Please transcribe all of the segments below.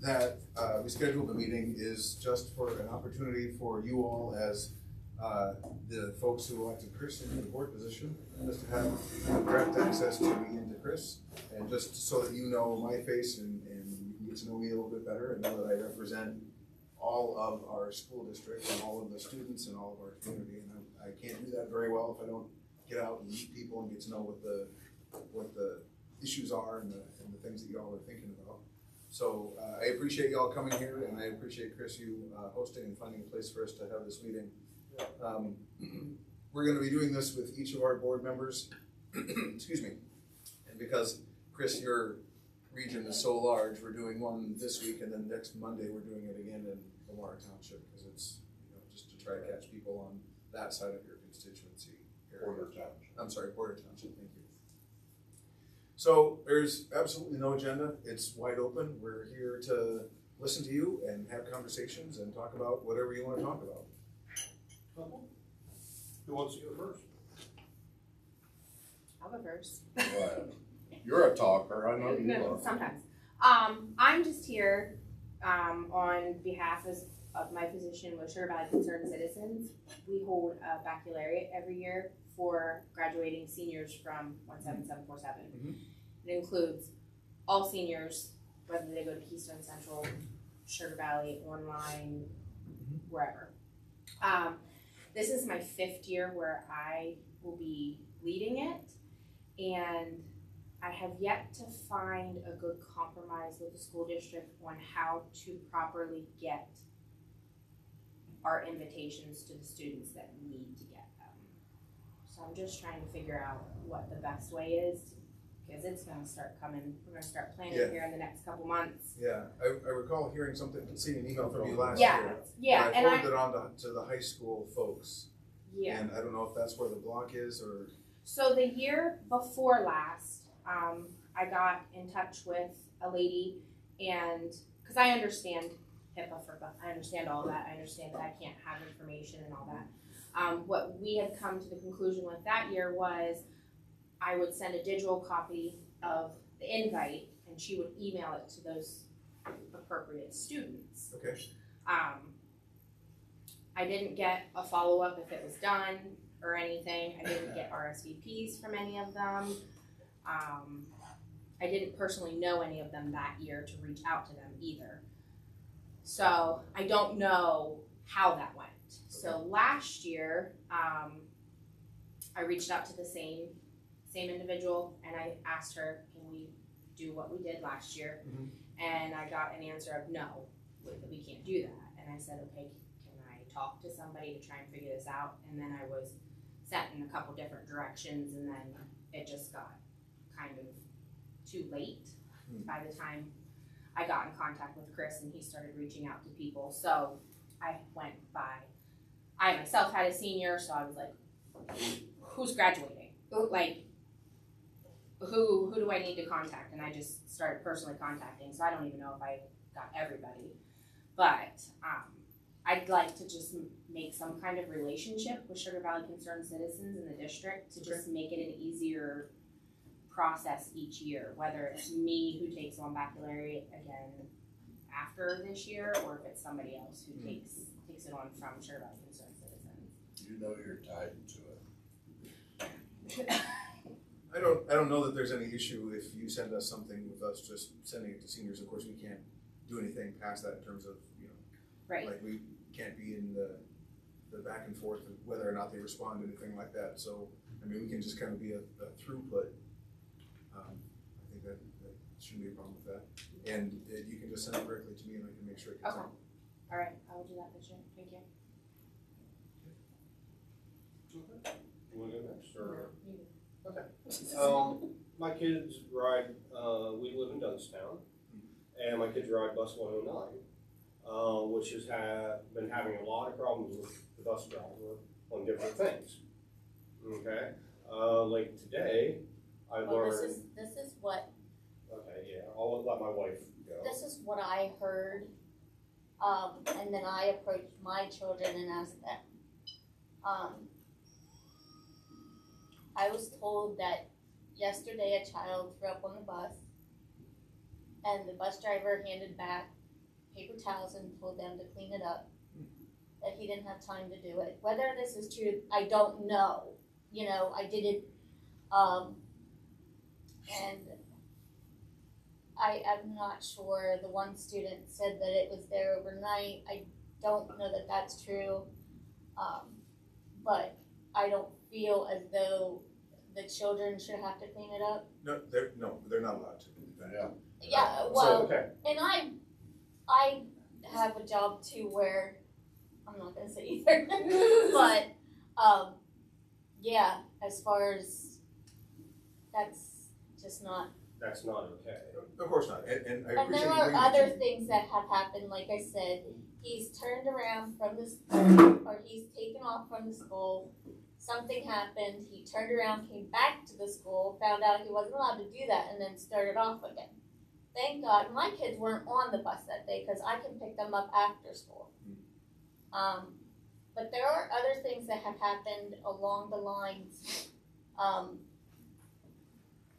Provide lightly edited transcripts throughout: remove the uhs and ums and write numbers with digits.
that we scheduled the meeting is just for an opportunity for you all as the folks who elected Chris into the board position, just to have direct access to me and to Chris, and just so that you know my face and you can get to know me a little bit better and know that I represent all of our school district and all of the students and all of our community. And I can't do that very well if I don't get out and meet people and get to know what the issues are and the things that y'all are thinking about. So I appreciate y'all coming here, and I appreciate Chris you hosting and finding a place for us to have this meeting. We're going to be doing this with each of our board members. Excuse me. And because Chris, your region is so large, we're doing one this week, and then next Monday we're doing it again in Lamar Township, because it's just to try to catch people on that side of your constituency area. Porter Township. I'm sorry, Porter Township. Thank you. So there's absolutely no agenda. It's wide open. We're here to listen to you and have conversations and talk about whatever you want to talk about. Who wants to go first? I'll go first. You're a talker, I know you are. Sometimes. I'm just here on behalf of my position with Sugar Valley Concerned Citizens. We hold a baccalaureate every year for graduating seniors from 17747. Mm-hmm. It includes all seniors, whether they go to Keystone Central, Sugar Valley, online, wherever. This is my 5th year where I will be leading it, and I have yet to find a good compromise with the school district on how to properly get our invitations to the students that need to get them. So I'm just trying to figure out what the best way is, because it's going to start coming. We're going to start planning here in the next couple months. Yeah, I recall hearing something, seeing an email from you last year. Yeah, and I forwarded it on to the high school folks. Yeah. And I don't know if that's where the block is or. So the year before last, I got in touch with a lady, and because I understand HIPAA, I understand all that. I understand that I can't have information and all that. What we had come to the conclusion with that year was I would send a digital copy of the invite, and she would email it to those appropriate students. Okay. I didn't get a follow-up if it was done or anything. I didn't get RSVPs from any of them. I didn't personally know any of them that year to reach out to them either. So I don't know how that went. So last year, I reached out to the same individual, and I asked her, can we do what we did last year? Mm-hmm. And I got an answer of no, we can't do that. And I said, okay, can I talk to somebody to try and figure this out? And then I was sent in a couple different directions, and then it just got kind of too late by the time I got in contact with Chris and he started reaching out to people. So I went by, I myself had a senior, so I was like, who's graduating? Like, who do I need to contact? And I just started personally contacting, so I don't even know if I got everybody. But I'd like to just make some kind of relationship with Sugar Valley Concerned Citizens in the district to just make it an easier process each year, whether it's me who takes on baccalaureate again after this year, or if it's somebody else who takes it on from Sugar Valley Concerned Citizens. You know you're tied to it. I don't know that there's any issue if you send us something with us just sending it to seniors. Of course, we can't do anything past that in terms of, right. Like we can't be in the back and forth of whether or not they respond to anything like that. So, I mean, we can just kind of be a throughput. I think that shouldn't be a problem with that. And you can just send it directly to me, and I can make sure it gets out. All right, I will do that this year. Thank you. Okay. You want to go next? Or? Okay. My kids ride, we live in Dunstown, and my kids ride bus 109, which has been having a lot of problems with the bus driver on different things. Okay. Like today, I learned. This is what. Okay, yeah, I'll let my wife go. This is what I heard, and then I approached my children and asked them. I was told that yesterday a child threw up on the bus, and the bus driver handed back paper towels and told them to clean it up. That he didn't have time to do it. Whether this is true, I don't know. You know, I did it, and I'm not sure. The one student said that it was there overnight. I don't know that that's true, but I don't feel as though the children should have to clean it up. No, they're not allowed to. Yeah. Yeah, So, well, okay, and I have a job too where I'm not gonna say either, but yeah, as far as that's just not. that's not okay. Of course not, and I And appreciate there you are bringing it other to me. things that have happened. Like I said, he's turned around from the or he's taken off from the school. Something happened. He turned around, came back to the school, found out he wasn't allowed to do that, and then started off again. Thank God my kids weren't on the bus that day because I can pick them up after school. But there are other things that have happened along the lines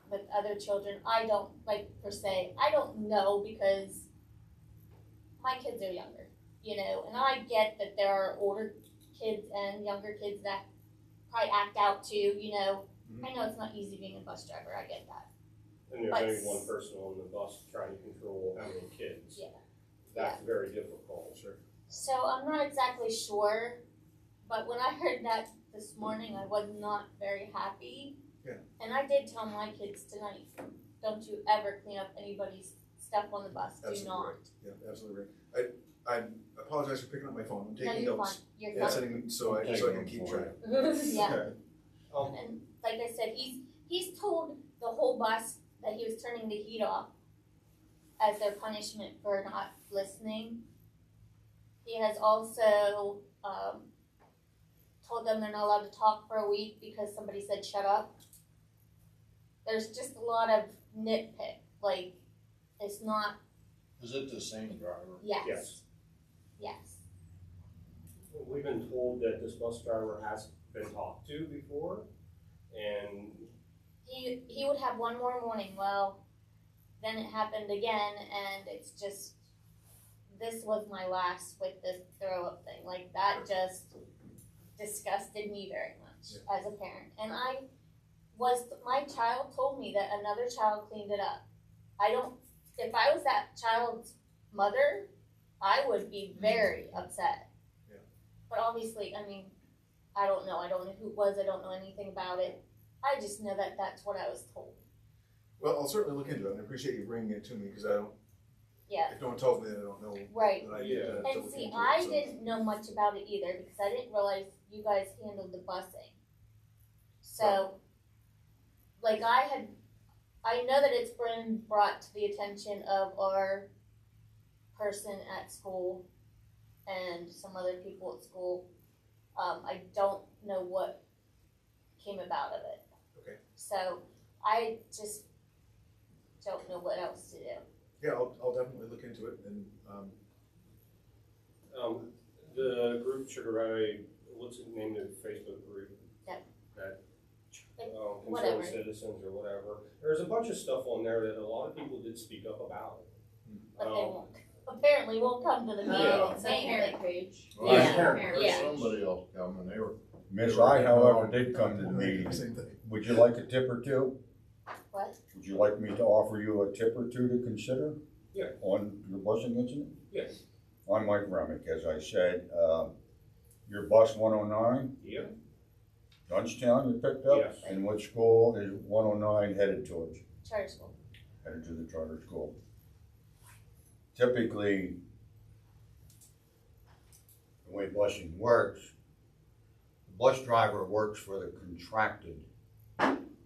with other children. I don't like per se. I don't know because my kids are younger, you know, and I get that there are older kids and younger kids that probably act out too, you know. I know it's not easy being a bus driver. I get that. And there's But only one person on the bus trying to control how many kids. Yeah. That's very difficult. Sure. So I'm not exactly sure, but when I heard that this morning, I was not very happy. Yeah. And I did tell my kids tonight, don't you ever clean up anybody's stuff on the bus. Absolutely Do not. right. Yeah, absolutely right. I apologize for picking up my phone. I'm No, taking you're notes. fine. You're Yeah, fine. sending so I can keep track. Yeah. Okay. And like I said, he's told the whole bus that he was turning the heat off as their punishment for not listening. He has also told them they're not allowed to talk for a week because somebody said shut up. There's just a lot of nitpick. Like, it's not. Is it the same driver? Yes. Yes. Yes. We've been told that this bus driver has been talked to before, and He would have one more morning. Well, then it happened again, and it's just, this was my last with this throw up thing. Like, that just disgusted me very much as a parent. And my child told me that another child cleaned it up. If I was that child's mother, I would be very upset. Yeah. But obviously, I mean, I don't know. I don't know who it was. I don't know anything about it. I just know that that's what I was told. Well, I'll certainly look into it, and I appreciate you bringing it to me, because I don't, Yeah. if no one tells me that, I don't know Right. that I need to And look see, into I it, so. didn't know much about it either because I didn't realize you guys handled the busing. So, like I know that it's been brought to the attention of our person at school and some other people at school. I don't know what came about of it. Okay. So, I just don't know what else to do. Yeah, I'll definitely look into it, and, the group should write, what's the name of the Facebook group? That- Concerned citizens or whatever. There's a bunch of stuff on there that a lot of people did speak up about. But they apparently won't come to the meeting Yeah. and say anything. page. Well, Yeah. There's Yeah. somebody else coming, they were. Miss, I however did come to the Same meeting. thing. Would you like a tip or two? What? Would you like me to offer you a tip or two to consider? Yeah. On your busing incident? Yes. I'm Mike Remick, as I said, your bus 109, Yeah. Youngstown you picked up? Yes. And what school is 109 headed towards? Charter school. Headed to the charter school. Typically, the way busing works, the bus driver works for the contracted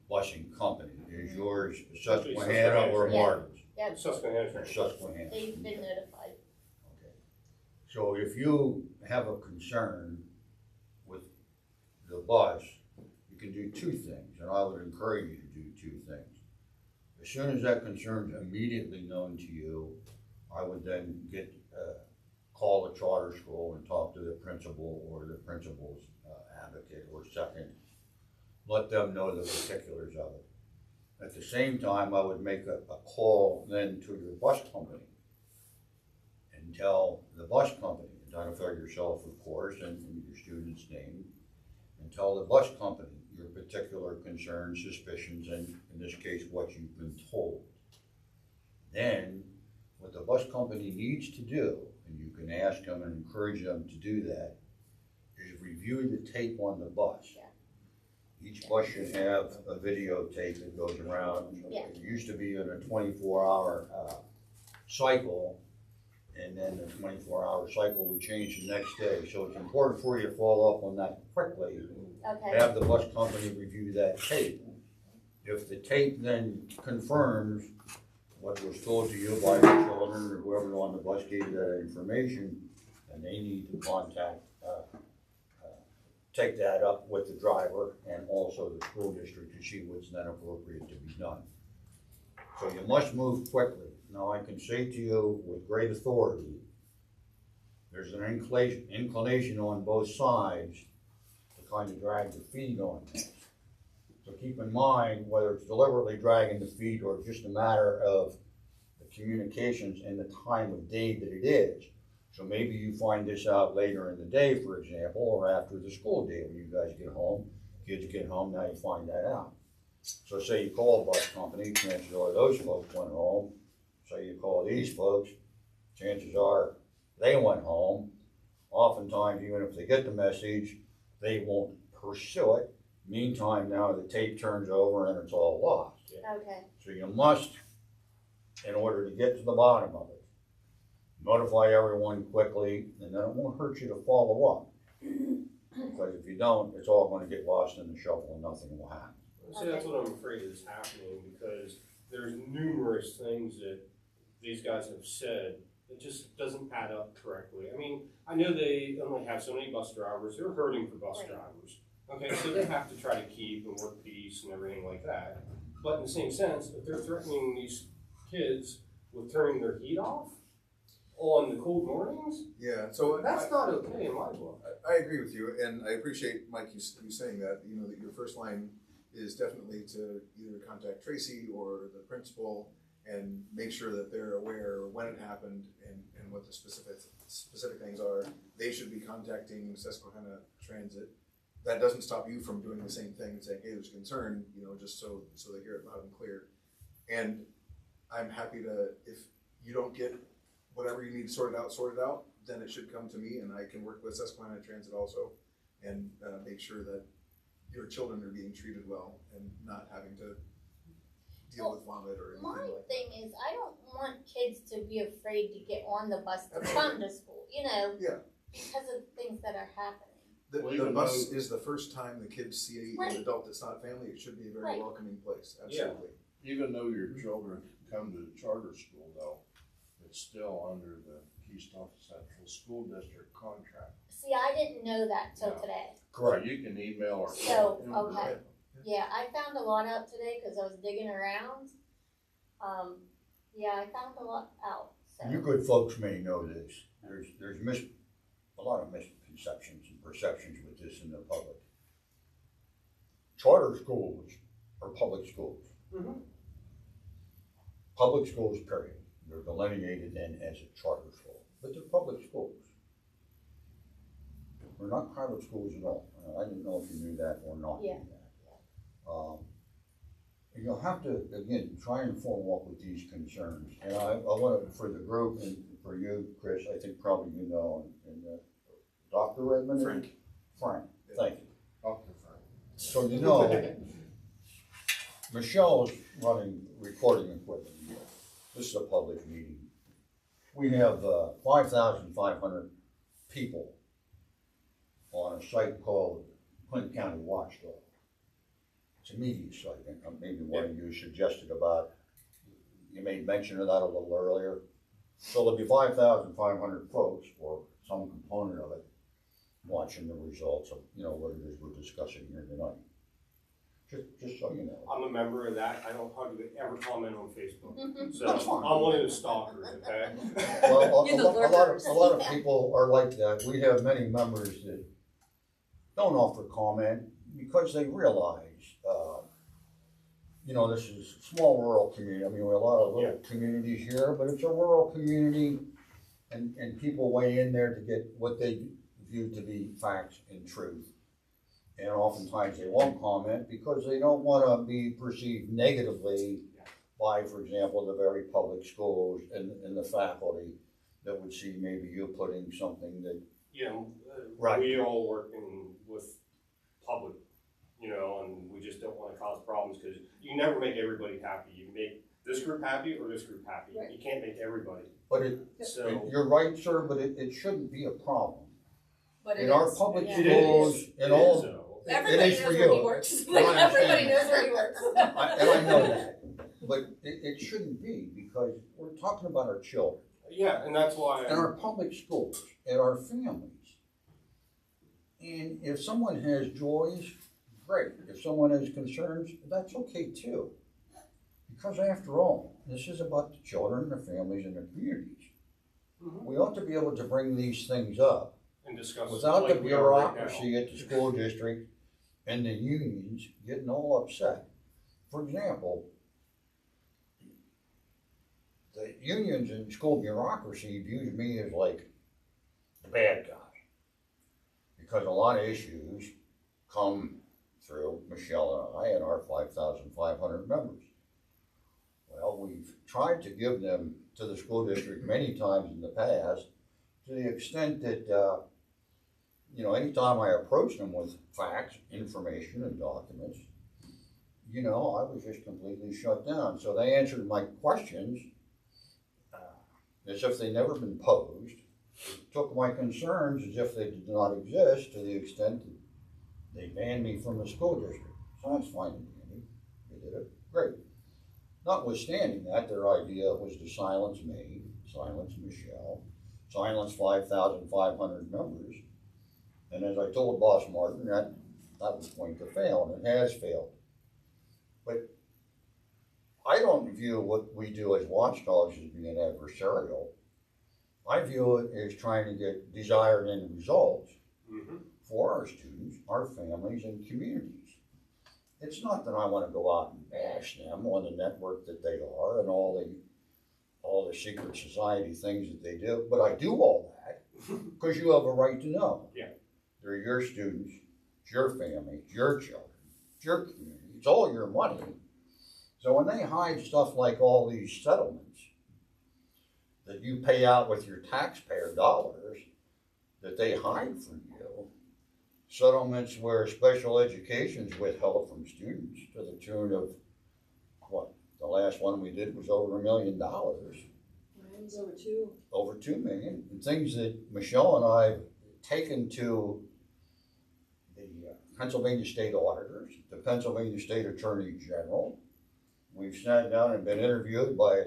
busing company. Is yours Susquehanna or Yeah. Martin's? Yep, Susquehanna. Susquehanna. they've been notified. Okay. So if you have a concern with the bus, you can do two things, and I would encourage you to do two things. As soon as that concern is immediately known to you, I would then call the charter school and talk to the principal or the principal's advocate or second. Let them know the particulars of it. At the same time, I would make a call then to your bus company and tell the bus company, identify yourself, of course, and your student's name, and tell the bus company your particular concerns, suspicions, and in this case, what you've been told. Then, what the bus company needs to do, and you can ask them and encourage them to do that, is review the tape on the bus. Yeah. Each bus should have a videotape that goes around. Yeah. It used to be in a 24-hour cycle, and then the 24-hour cycle would change the next day. So it's important for you to follow up on that quickly. Okay. Have the bus company review that tape. If the tape then confirms what was told to you by the children or whoever on the bus gave you that information, then they need to take that up with the driver and also the school district to see what's then appropriate to be done. So you must move quickly. Now, I can say to you with great authority, there's an inclination on both sides to kind of drag the feet on this. So keep in mind, whether it's deliberately dragging the feet or just a matter of the communications and the time of day that it is. So maybe you find this out later in the day, for example, or after the school day when you guys get home, kids get home, now you find that out. So say you call a bus company, chances are those folks went home. Say you call these folks, chances are they went home. Oftentimes, even if they get the message, they won't pursue it. Meantime, now the tape turns over and it's all lost. Okay. So you must, in order to get to the bottom of it, notify everyone quickly, and then it won't hurt you to follow up. Because if you don't, it's all going to get lost in the shuffle and nothing will happen. See, that's what I'm afraid is happening, because there's numerous things that these guys have said that just doesn't add up correctly. I mean, I know they only have so many bus drivers, they're hurting for bus Right. drivers. Okay, so they have to try to keep and work peace and everything like that. But in the same sense, if they're threatening these kids with turning their heat off on the cold mornings, Yeah, so that's not okay in my book. I agree with you, and I appreciate, Mike, you saying that, you know, that your first line is definitely to either contact Tracy or the principal and make sure that they're aware when it happened and what the specific things are. They should be contacting Susquehanna Transit. That doesn't stop you from doing the same thing and saying, hey, there's concern, you know, just so they hear it loud and clear. And I'm happy to, if you don't get whatever you need sorted out, then it should come to me, and I can work with Susquehanna Transit also and make sure that your children are being treated well and not having to deal with vomit or anything My like that. thing is, I don't want kids to be afraid to get on the bus to come to school, you know? Yeah. Because of things that are happening. Well, The even bus though- is the first time the kids see Right. an adult that's not family. It should be a very Right. welcoming place, Yeah. absolutely. Even though your children come to charter school though, it's still under the Keystone Central School District contract. See, I didn't know that till No. today. So you can email or. So, call them. okay. Yeah, I found a lot out today because I was digging around. Yeah, I found a lot out, so. You good folks may know this. There's a lot of misconceptions and perceptions with this in the public. Charter schools are public schools. Mhm. Public schools, period. They're delineated then as a charter school, but they're public schools. They're not private schools at all. I didn't know if you knew that or not. Yeah. And you'll have to, again, try and follow up with these concerns. And I want to, for the group and for you, Chris, I think probably you know, and Dr. Redmond? Frank, thank you. Talk to Frank. So you know, Michelle's running recording equipment here. This is a public meeting. We have 5,500 people on a site called Clinton County Watchdog. It's a media site, and maybe one of you suggested about, you made mention of that a little earlier. So there'll be 5,500 folks, or some component of it, watching the results of, you know, what it is we're discussing here tonight. Just so you know. I'm a member of that. I don't hardly ever comment on Facebook. So That's fine. I'm one of the stalkers, okay? Well, You're the lurkers. a lot of people are like that. We have many members that don't offer comment because they realize, you know, this is a small rural community. I mean, we have a lot of little communities here, but it's a rural community and people weigh in there to get what they view to be facts and truth. And oftentimes they won't comment because they don't wanna be perceived negatively by, for example, the very public schools and the faculty that would see maybe you putting something that. You know, Right. we all working with public, you know, and we just don't wanna cause problems, cause you never make everybody happy. You make this group happy or this group happy. Right. You can't make everybody. But So, you're right, sir, but it shouldn't be a problem. But In our public yeah. it schools, is, in it all, is though. Everybody it is knows for where he you. works. No, Like, I everybody understand. knows where he works. And I know that, but it shouldn't be, because we're talking about our children, Yeah, and that's why. and our public schools, and our families. And if someone has joys, great. If someone has concerns, that's okay too. Because after all, this is about the children, the families, and the communities. Mhm. We ought to be able to bring these things up And discuss. without like the we are right now. bureaucracy at the school district and the unions getting all upset. For example, the unions and school bureaucracy views me as like the bad guy. Because a lot of issues come through Michelle and I and our 5,500 members. Well, we've tried to give them to the school district many times in the past, to the extent that, anytime I approached them with facts, information, and documents, I was just completely shut down. So they answered my questions as if they never been posed, took my concerns as if they did not exist, to the extent that they banned me from the school district. So that's fine and dandy. They did it. Great. Notwithstanding that, their idea was to silence me, silence Michelle, silence 5,500 members. And as I told Boss Martin, that was going to fail, and it has failed. But I don't view what we do as watchdogs as being adversarial. I view it as trying to get desired end results Mhm. for our students, our families, and communities. It's not that I want to go out and bash them on the network that they are and all the secret society things that they do, but I do all that because you have a right to know. Yeah. They're your students, it's your family, it's your children, it's your community, it's all your money. So when they hide stuff like all these settlements that you pay out with your taxpayer dollars, that they hide from you, settlements where special education is withheld from students to the tune of, the last one we did was over $1 million, Mine's over 2. over 2 million, and things that Michelle and I have taken to the Pennsylvania State Auditors, the Pennsylvania State Attorney General. We've sat down and been interviewed by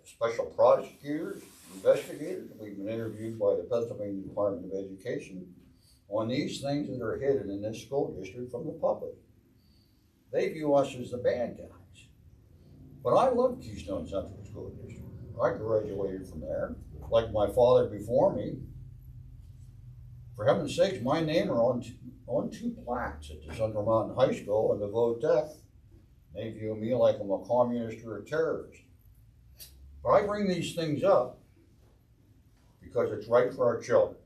special prosecutors, investigators. We've been interviewed by the Pennsylvania Department of Education on these things that are hidden in this school district from the public. They view us as the bad guys. But I love Keystone Central School District. I graduated from there, like my father before me. For heaven's sakes, my name are on 2 plaques at the Central Mountain High School and the Votech. They view me like I'm a communist or a terrorist. But I bring these things up because it's right for our children.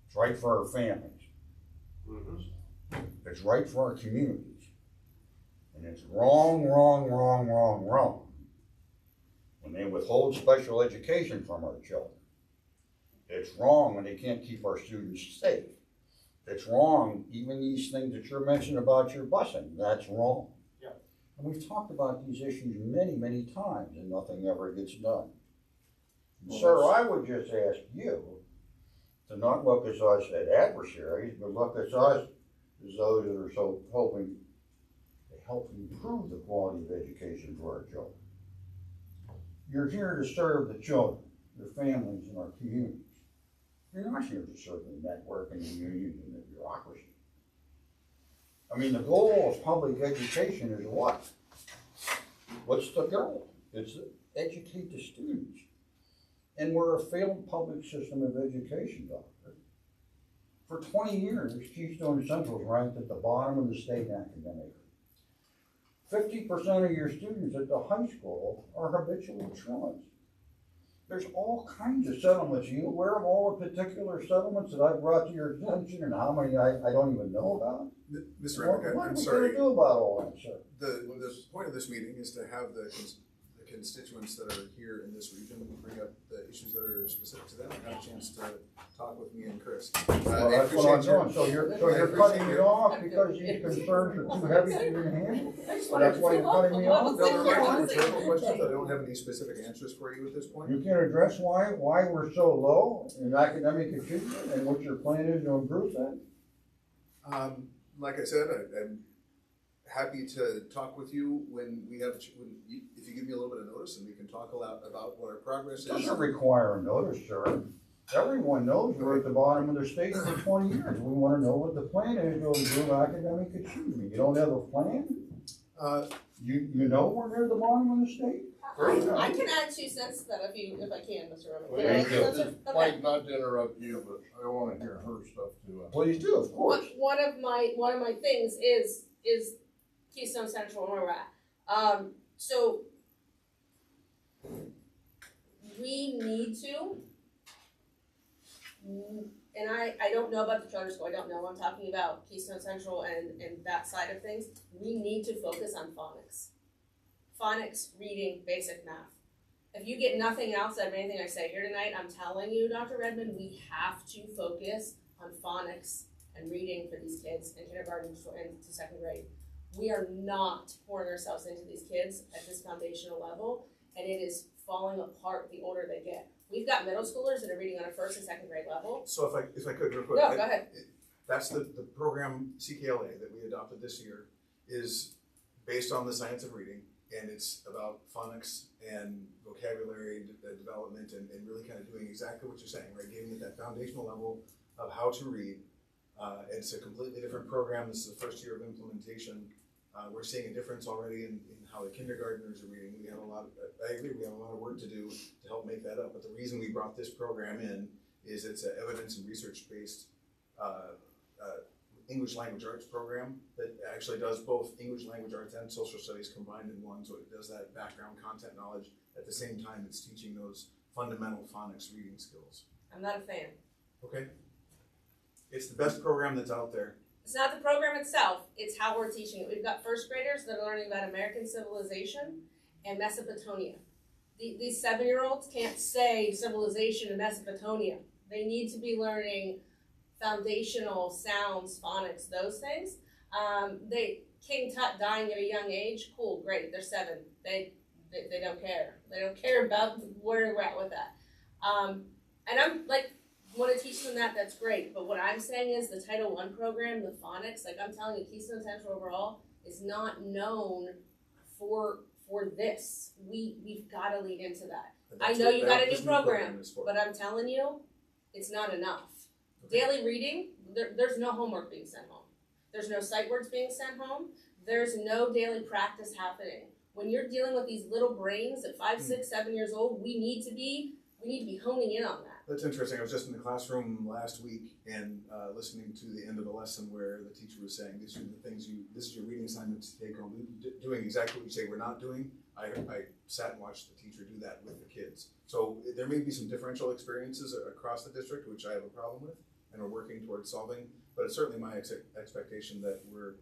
It's right for our families. Mhm. It's right for our communities. And it's wrong, wrong, wrong, wrong, wrong when they withhold special education from our children. It's wrong when they can't keep our students safe. It's wrong, even these things that you're mentioning about your busing, that's wrong. Yeah. And we've talked about these issues many, many times and nothing ever gets done. And sir, I would just ask you to not look at us as adversaries, but look at us as those that are so helping improve the quality of education for our children. You're here to serve the children, their families, and our communities. You're not here to serve the network and the unions and the bureaucracy. I mean, the goal of public education is what? What's the goal? It's to educate the students. And we're a failed public system of education, doctor. For 20 years, Keystone Central's ranked at the bottom of the state academic. 50% of your students at the high school are habitual truants. There's all kinds of settlements. You aware of all the particular settlements that I brought to your attention and how many I don't even know about? Mr. What Remick, what I'm are we sorry. gonna do about all that, sir? The point of this meeting is to have the constituents that are here in this region bring up the issues that are specific to them and have a chance to talk with me and Chris. Well, that's what I'm doing. So you're cutting me off because these concerns are too heavy for you to handle? That's why you're cutting me off? No, they're my rhetorical questions. I don't have any specific answers for you at this point. You can address why we're so low in academic achievement and what your plan is to improve that? Like I said, I'm happy to talk with you when we have, if you give me a little bit of notice and we can talk a lot about what our progress is. It doesn't require a notice, sir. Everyone knows we're at the bottom of the state for 20 years. We want to know what the plan is to improve academic achievement. You don't have a plan? You know we're near the bottom of the state? I can add 2 cents to that if I can, Mr. Remick. Thank you. Okay. Mike, not to interrupt you, but I wanna hear her stuff too. Please do, of course. One of my things is Keystone Central and where we're at. So we need to, and I don't know about the charter school, I don't know, I'm talking about Keystone Central and that side of things. We need to focus on phonics. Phonics, reading, basic math. If you get nothing else out of anything I say here tonight, I'm telling you, Dr. Redmond, we have to focus on phonics and reading for these kids in kindergarten and to second grade. We are not pouring ourselves into these kids at this foundational level, and it is falling apart the older they get. We've got middle schoolers that are reading on a first and second grade level. So if I could real quick. No, go ahead. That's the program CKLA that we adopted this year is based on the science of reading, and it's about phonics and vocabulary development and really kind of doing exactly what you're saying, right? Giving it that foundational level of how to read. It's a completely different program. This is the first year of implementation. We're seeing a difference already in how the kindergartners are reading. I agree, we have a lot of work to do to help make that up. But the reason we brought this program in is it's an evidence and research-based English language arts program that actually does both English language arts and social studies combined in one. So it does that background content knowledge. At the same time, it's teaching those fundamental phonics reading skills. I'm not a fan. Okay. It's the best program that's out there. It's not the program itself, it's how we're teaching it. We've got first graders that are learning about American civilization and Mesopotamia. These 7-year-olds can't say civilization and Mesopotamia. They need to be learning foundational sounds, phonics, those things. King Tut dying at a young age, cool, great, they're 7. They don't care. They don't care about where we're at with that. And I'm like, want to teach them that's great. But what I'm saying is the Title I program, the phonics, like I'm telling you, Keystone Central overall is not known for this. We've got to lead into that. I know you got a new program, but I'm telling you, it's not enough. Okay. Daily reading, there's no homework being sent home. There's no sight words being sent home. There's no daily practice happening. When you're dealing with these little brains at 5, 6, 7 years old, we need to be honing in on that. That's interesting. I was just in the classroom last week and listening to the end of the lesson where the teacher was saying, these are the things this is your reading assignment to take home. Doing exactly what you say we're not doing. I sat and watched the teacher do that with the kids. So there may be some differential experiences across the district, which I have a problem with, and we're working towards solving. But it's certainly my expectation that we're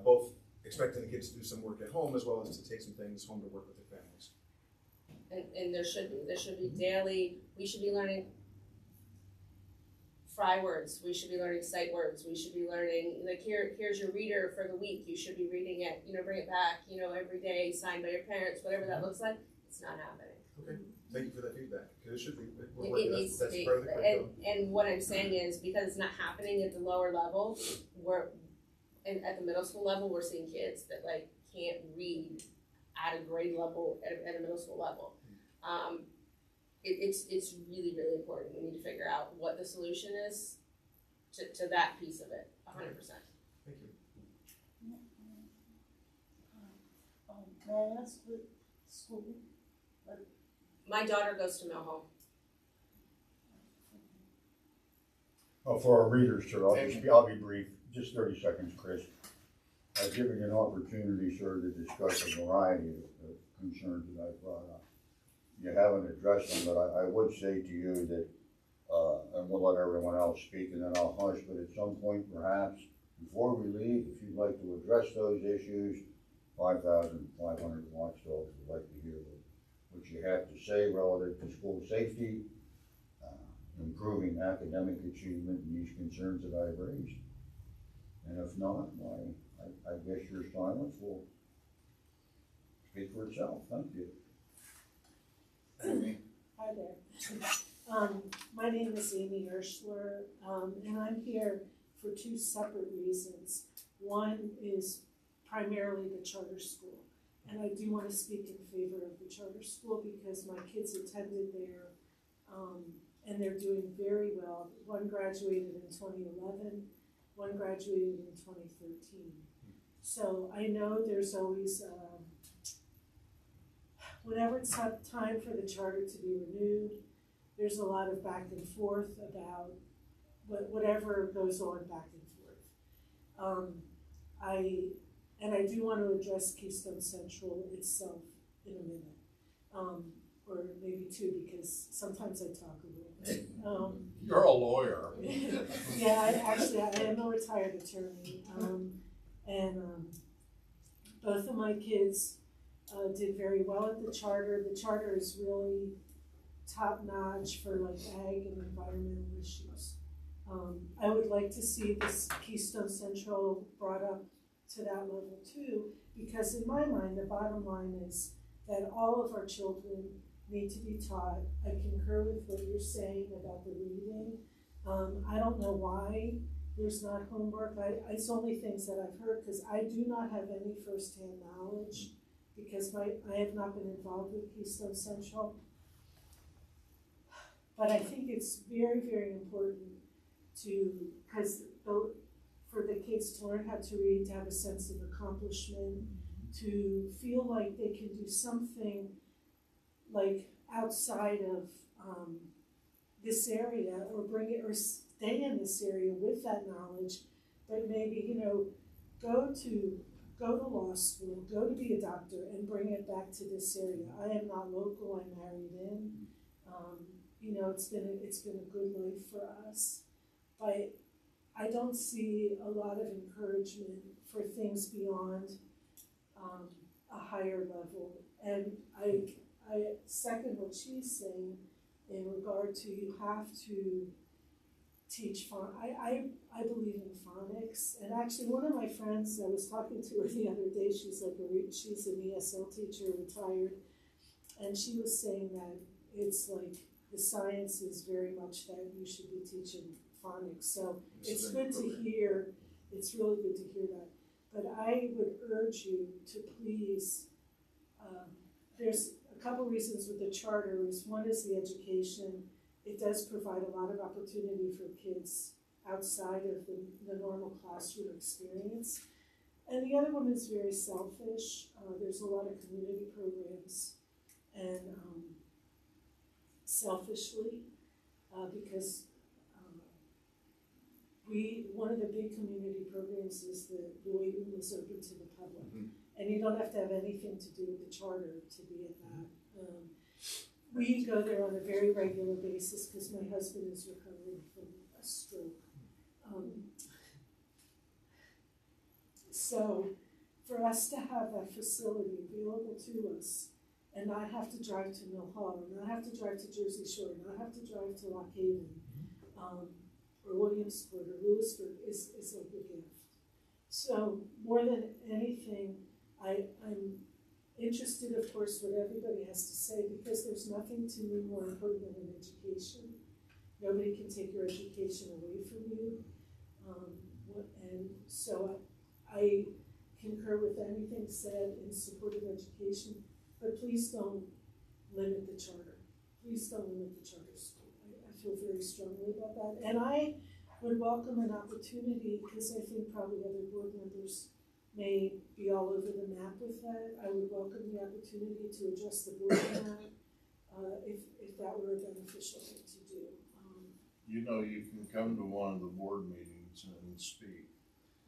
both expecting the kids to do some work at home as well as to take some things home to work with their families. And there should be daily, we should be learning fry words, we should be learning sight words, we should be learning, like here's your reader for the week, you should be reading it, bring it back, every day, signed by your parents, whatever that looks like, it's not happening. Okay, thank you for that feedback, because it should be. It needs to be, part of the curriculum. and what I'm saying is, because it's not happening at the lower level, at the middle school level, we're seeing kids that can't read at a grade level, at a middle school level. It's really, really important. We need to figure out what the solution is to that piece of it, 100%. Thank you. May I ask what school? My daughter goes to Mill Home. Oh, for our readers, sir, I'll be brief, just 30 seconds, Chris. I've given you an opportunity, sir, to discuss a variety of concerns that I've brought up. you haven't addressed them, but I would say to you that, and we'll let everyone else speak and then I'll hush, but at some point perhaps, before we leave, if you'd like to address those issues, 5,500 watchdogs would like to hear what you have to say relative to school safety, improving academic achievement, and these concerns that I've raised. And if not, why, I guess your silence will speak for itself. Thank you. Amy? Hi there. My name is Amy Urschler, and I'm here for two separate reasons. One is primarily the charter school, and I do want to speak in favor of the charter school because my kids attended there, and they're doing very well. One graduated in 2011, one graduated in 2013. So I know there's always, whenever it's time for the charter to be renewed, there's a lot of back and forth about whatever goes on back and forth. I do want to address Keystone Central itself in a minute, or maybe two, because sometimes I talk a little bit. You're a lawyer. Yeah, I am a retired attorney, and both of my kids did very well at the charter. The charter is really top notch for like ag and environmental issues. I would like to see this Keystone Central brought up to that level too, because in my mind, the bottom line is that all of our children need to be taught. I concur with what you're saying about the reading. I don't know why there's not homework. It's only things that I've heard, because I do not have any firsthand knowledge, because I have not been involved with Keystone Central. But I think it's very, very important because for the kids to learn how to read, to have a sense of accomplishment, to feel like they can do something like outside of this area, or bring it, or stay in this area with that knowledge, but maybe, go to law school, go to be a doctor, and bring it back to this area. I am not local, I'm married in. It's been a good life for us, but I don't see a lot of encouragement for things beyond a higher level. And I second what she's saying in regard to you have to teach I believe in phonics. And actually, one of my friends, I was talking to her the other day, she's an ESL teacher, retired, and she was saying that it's like the science is very much that you should be teaching phonics. So it's good to hear, it's really good to hear that. But I would urge you to please, there's a couple reasons with the charter. One is the education. It does provide a lot of opportunity for kids outside of the normal classroom experience. And the other one is very selfish. There's a lot of community programs, and selfishly, because one of the big community programs is the weight room is open to the public. Mm-hmm. And you don't have to have anything to do with the charter to be at that. We go there on a very regular basis because my husband is recovering from a stroke. So for us to have that facility available to us and not have to drive to Mill Hall, and not have to drive to Jersey Shore, not have to drive to Lock Haven, or Williamsport or Lewisburg is like a gift. So more than anything, I'm interested, of course, what everybody has to say, because there's nothing to me more important than education. Nobody can take your education away from you. And so I concur with anything said in support of education, but please don't limit the charter. Please don't limit the charter school. I feel very strongly about that. And I would welcome an opportunity, because I think probably other board members may be all over the map with that. I would welcome the opportunity to address the board on that, if that were a beneficial thing to do. You can come to one of the board meetings and speak.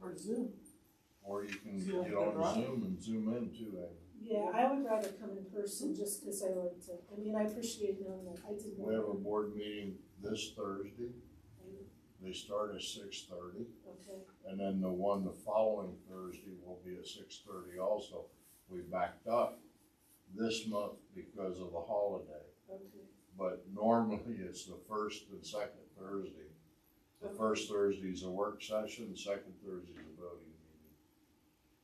Or Zoom. Or you can Zoom get on Zoom and zoom in too, Amy. Yeah, I would rather come in person just because I like to, I mean, I appreciate knowing that I did We have a not. board meeting this Thursday. They start at 6:30, Okay, and then the one the following Thursday will be at 6:30 also. We backed up this month because of the holiday, okay. but normally it's the first and second Thursday. The first Thursday is a work session, the second Thursday is a voting meeting.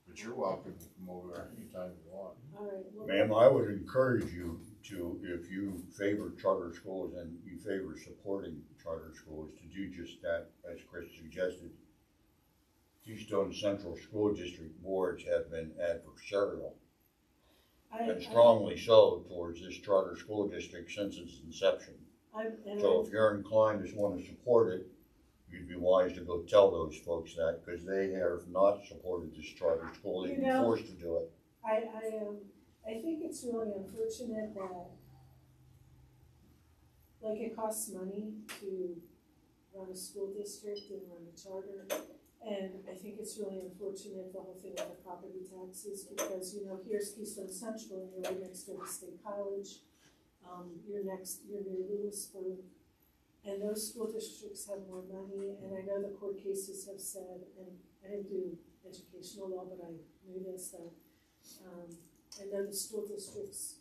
But you're welcome to come over there anytime you want. All right, well, Ma'am, I would encourage you to, if you favor charter schools and you favor supporting charter schools, to do just that, as Chris suggested. Keystone Central School District boards have been adversarial, and strongly so, towards this charter school district since its inception. So if you're inclined to want to support it, you'd be wise to go tell those folks that, because they have not supported this charter school, they've been forced to do it. I think it's really unfortunate that, like, it costs money to run a school district and run a charter. And I think it's really unfortunate, the whole thing with the property taxes, because, you know, here's Keystone Central, and you're right next door to State College. You're near Lewisburg. And those school districts have more money, and I know the court cases have said, and I didn't do educational law, but I knew this, that, I know the school districts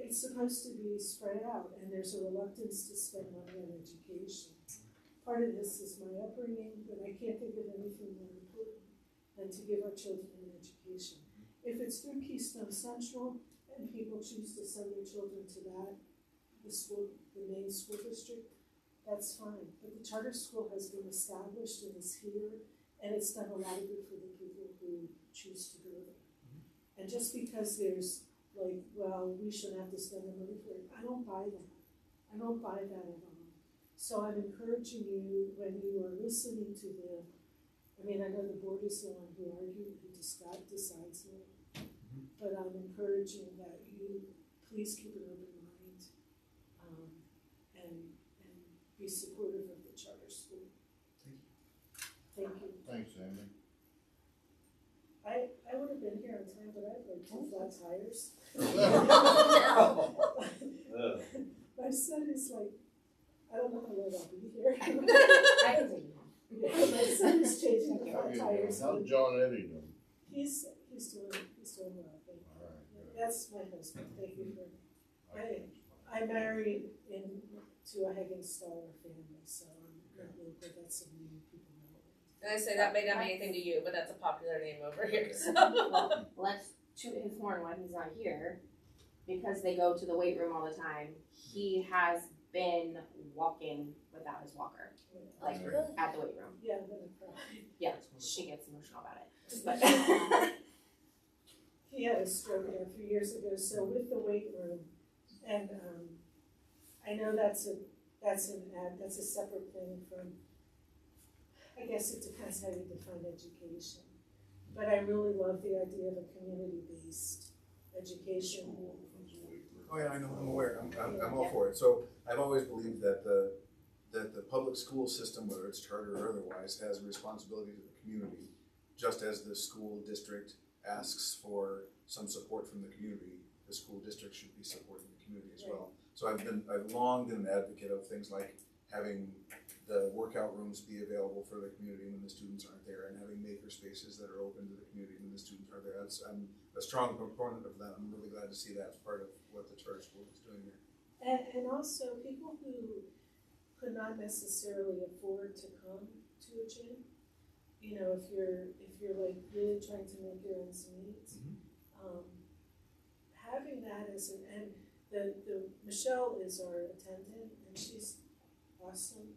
it's supposed to be spread out, and there's a reluctance to spend money on education. Part of this is my upbringing, but I can't think of anything more important than to give our children an education. If it's through Keystone Central and people choose to send their children to that, the main school district, that's fine. But the charter school has been established and is here, and it's done a lot of good for the people who choose to go there. And just because there's like, well, we shouldn't have to spend the money for it, I don't buy that. I don't buy that at all. So I'm encouraging you, when you are listening to I mean, I know the board is the one who decides it, but I'm encouraging that you please keep an open mind, and be supportive of the charter school. Thank you. Thanks, Amy. I would have been here on time, but I have like 2 flat tires. My son is like, I don't know how long I'll be here. I can take you home. Yeah, my son is changing the flat tires. How's John Eddie doing? He's doing well. Thank you. All right, good. That's my husband. Thank you for. I married into a Hagenstaller family, so I'm not local. That's some new people know. And I say that may not be anything to you, but that's a popular name over here, so. Well, let's toot his horn when he's not here, because they go to the weight room all the time. He has been walking without his walker, like at the weight room. Yeah, I'm gonna cry. Yeah, she gets emotional about it. But He had a stroke a few years ago, so with the weight room, and I know that's a separate thing from, I guess it depends how you define education. But I really love the idea of a community-based education. Oh yeah, I know, I'm aware, I'm all for it. So I've always believed that the public school system, whether it's charter or otherwise, has a responsibility to the community, just as the school district asks for some support from the community, the school district should be supporting the community as well. So I've long been an advocate of things like having the workout rooms be available for the community when the students aren't there, and having maker spaces that are open to the community when the students are there. I'm a strong proponent of that. I'm really glad to see that as part of what the charter school is doing there. And also people who could not necessarily afford to come to a gym. You know, if you're like really trying to make your ends meet, having that as and the Michelle is our attendant, and she's awesome.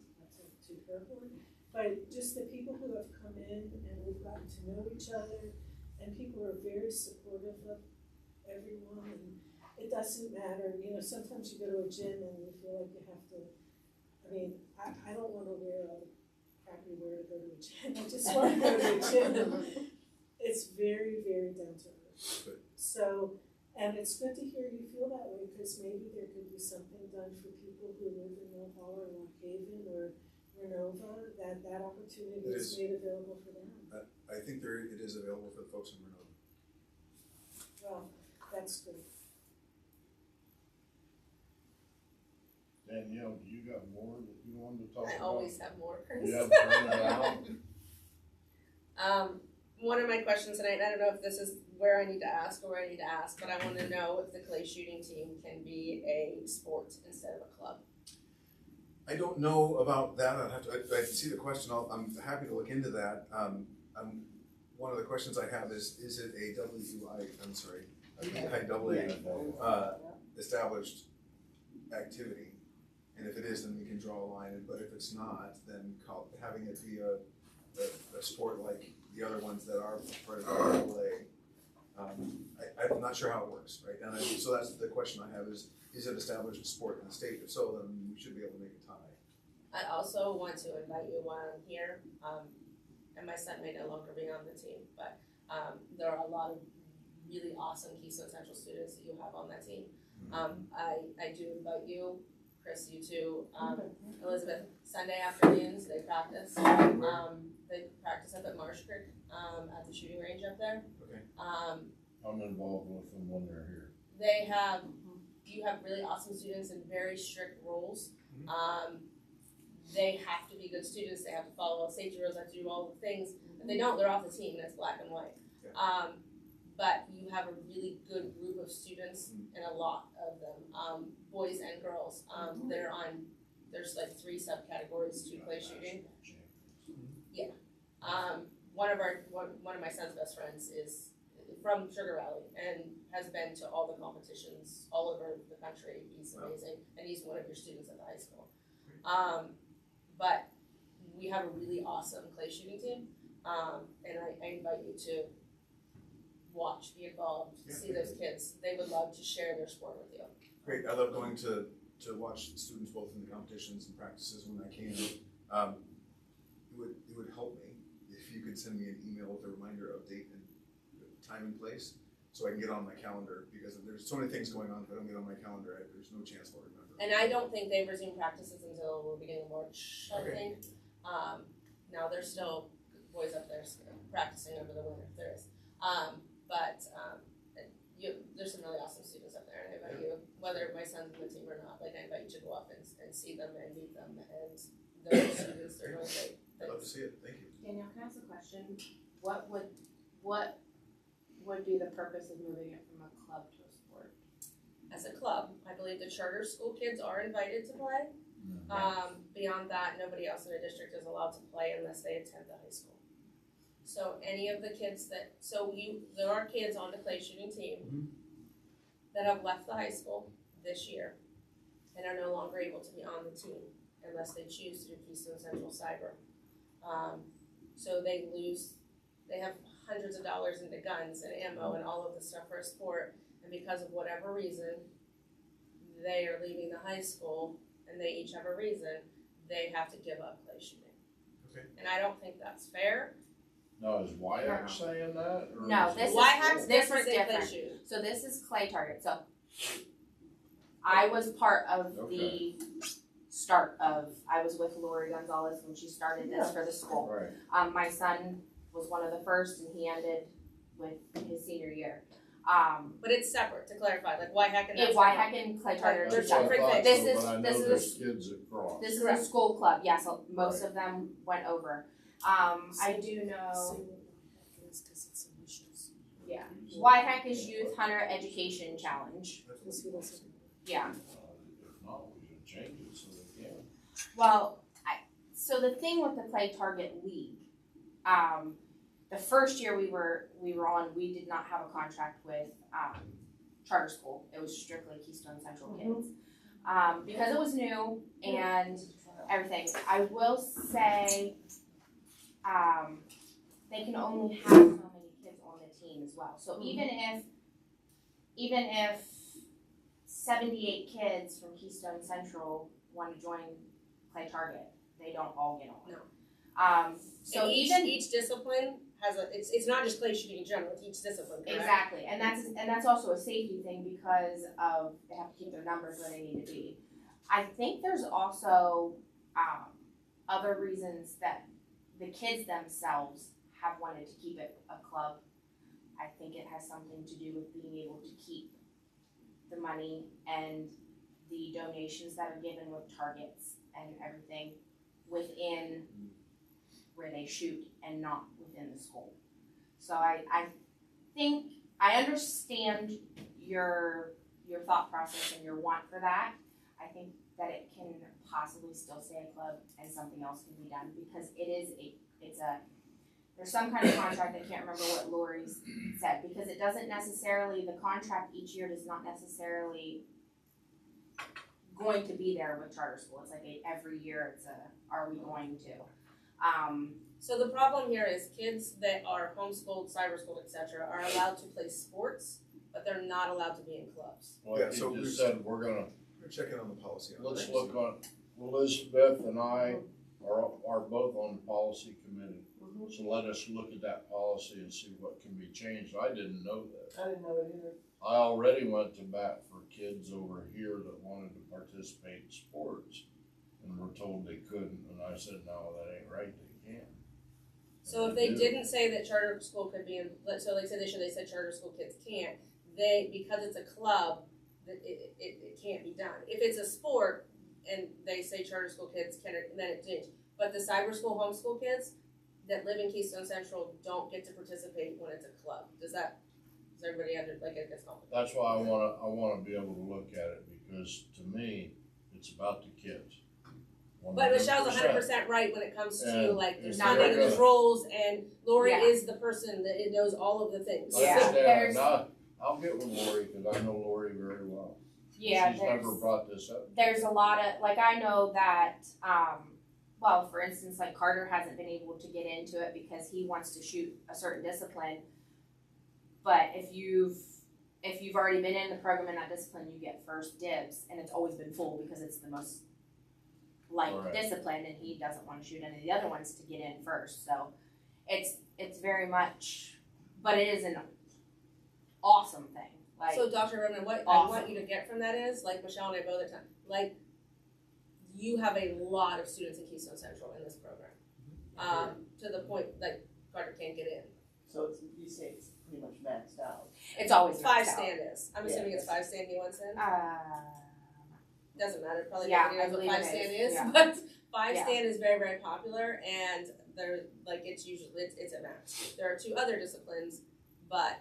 To her one, but just the people who have come in and we've gotten to know each other, and people are very supportive of everyone, and it doesn't matter, you know, sometimes you go to a gym and you feel like you have to, I mean, I don't want to wear a crappy wear to go to a gym, I just want to go to a gym. It's very, very down to earth. So, and it's good to hear you feel that way, because maybe there could be something done for people who live in Mill Hall or Lock Haven or Renova, that opportunity is made available for them. I think it is available for the folks in Renova. Well, that's good. Danielle, do you got more that you wanted to talk about? I always have more, Chris. You have printed out? One of my questions tonight, and I don't know if this is where I need to ask or where I need to ask, but I want to know if the clay shooting team can be a sport instead of a club. I don't know about that. I see the question. I'm happy to look into that. One of the questions I have is it a WIAA established activity? And if it is, then we can draw a line. But if it's not, then having it be a sport like the other ones that are part of the AA, I'm not sure how it works, right? And so that's the question I have is it established a sport in the state? If so, then we should be able to make a tie. I also want to invite you while I'm here, and my son may no longer be on the team, but there are a lot of really awesome Keystone Central students that you have on that team. I do invite you, Chris, you too, Elizabeth, Sunday afternoons, they practice. They practice up at Marsh Creek, at the shooting range up there. Okay. I'm involved with them when they're here. You have really awesome students and very strict rules. They have to be good students, they have to follow all safety rules, they have to do all the things. If they don't, they're off the team and it's black and white. Yeah. But you have a really good group of students and a lot of them, boys and girls. There's like 3 subcategories to clay shooting. One of my son's best friends is from Sugar Valley and has been to all the competitions all over the country. He's amazing, and he's one of your students at the high school. But we have a really awesome clay shooting team, and I invite you to watch, be involved, see those kids. They would love to share their sport with you. Great. I love going to watch students both in the competitions and practices when I can. It would help me if you could send me an email with a reminder of date and time and place so I can get on my calendar, because there's so many things going on. If I don't get on my calendar, there's no chance I'll remember. And I don't think they resume practices until the beginning of March, I think. Now there's still boys up there practicing over the winter, there is. There's some really awesome students up there, and I invite you, whether my son's on the team or not, like I invite you to go up and see them and meet them, and they're students, they're really great. I'd love to see it. Thank you. Danielle, can I ask a question? What would be the purpose of moving it from a club to a sport? As a club, I believe the charter school kids are invited to play. Beyond that, nobody else in the district is allowed to play unless they attend the high school. So any of the kids there are kids on the clay shooting team that have left the high school this year and are no longer able to be on the team unless they choose to do Keystone Central Cyber. So they have hundreds of dollars into guns and ammo and all of the stuff for a sport, and because of whatever reason, they are leaving the high school, and they each have a reason, they have to give up clay shooting. Okay. And I don't think that's fair. Now, is WIAC saying that? Or No, is this it- is- WIHAC's this different is than clay different. shooting. So this is clay target. So I was part of the start of, I was with Lori Gonzalez when she started this for the school. Right. My son was one of the first, and he ended with his senior year. But it's separate, to clarify, like WIHAC and It's WIHAC and clay target are They're two That's what I separate. thought, This so, is- but I this know is- there's kids across. This is Correct. a school club, yes, most of them went over. I do know, yeah, WIHAC is Youth Hunter Education Challenge, yeah. If not, we should change it so they can. Well, so the thing with the Clay Target League, the first year we were on, we did not have a contract with charter school. It was strictly Keystone Central kids. Because it was new and everything. I will say, they can only have so many kids on the team as well. So even if 78 kids from Keystone Central want to join Clay Target, they don't all get on. No. So and even each discipline has it's not just clay shooting in general, it's each discipline, correct? exactly, and that's also a safety thing because of they have to keep their numbers where they need to be. I think there's also other reasons that the kids themselves have wanted to keep it a club. I think it has something to do with being able to keep the money and the donations that are given with targets and everything within where they shoot and not within the school. So I think I understand your thought process and your want for that. I think that it can possibly still stay a club and something else can be done because there's some kind of contract, I can't remember what Lori's said, because it doesn't necessarily, the contract each year does not necessarily going to be there with charter school. It's like every year are we going to? So the problem here is kids that are homeschooled, cyber schooled, etc., are allowed to play sports, but they're not allowed to be in clubs. Like Yeah, so you just said, we're gonna, We're checking on the policy on let's that. look on, Elizabeth and I are both on the policy committee. So let us look at that policy and see what can be changed. I didn't know that. I didn't know it either. I already went to bat for kids over here that wanted to participate in sports and were told they couldn't, and I said, no, that ain't right, they can. So And if they do. didn't say that charter school could be in, so like said they said charter school kids can't, because it's a club, it can't be done. If it's a sport and they say charter school kids can, then it didn't. But the cyber school homeschool kids that live in Keystone Central don't get to participate when it's a club. Does everybody have like it gets complicated? That's why I wanna be able to look at it, because to me, it's about the kids. But Michelle's 100%. 100% right when it comes to And like there's if not they're there's gonna- roles, and Lori Yeah. is the person that knows all of the things. I Yeah, understand, there's- and I'll get with Lori, cause I know Lori very well. Yeah, She's never brought this up. there's a lot of, like, I know that, well, for instance, like Carter hasn't been able to get into it because he wants to shoot a certain discipline. But if you've already been in the program in that discipline, you get first dibs, and it's always been full because it's the most liked Right. discipline, and he doesn't want to shoot any of the other ones to get in first. So it's very much, but it is an awesome thing. Like, So Dr. Roman, what I Awesome. want you to get from that is, like Michelle and I both are time, like you have a lot of students in Keystone Central in this program. To the point like Carter can't get in. So it's, you say it's pretty much maxed out. it's always Five maxed out. stand is. I'm assuming it's 5 stand he wants in. Doesn't matter, probably Yeah, nobody I knows what believe 5 it stand is, is, yeah. but 5 Yeah. stand is very, very popular, and they're like it's usually it's a max. There are 2 other disciplines, but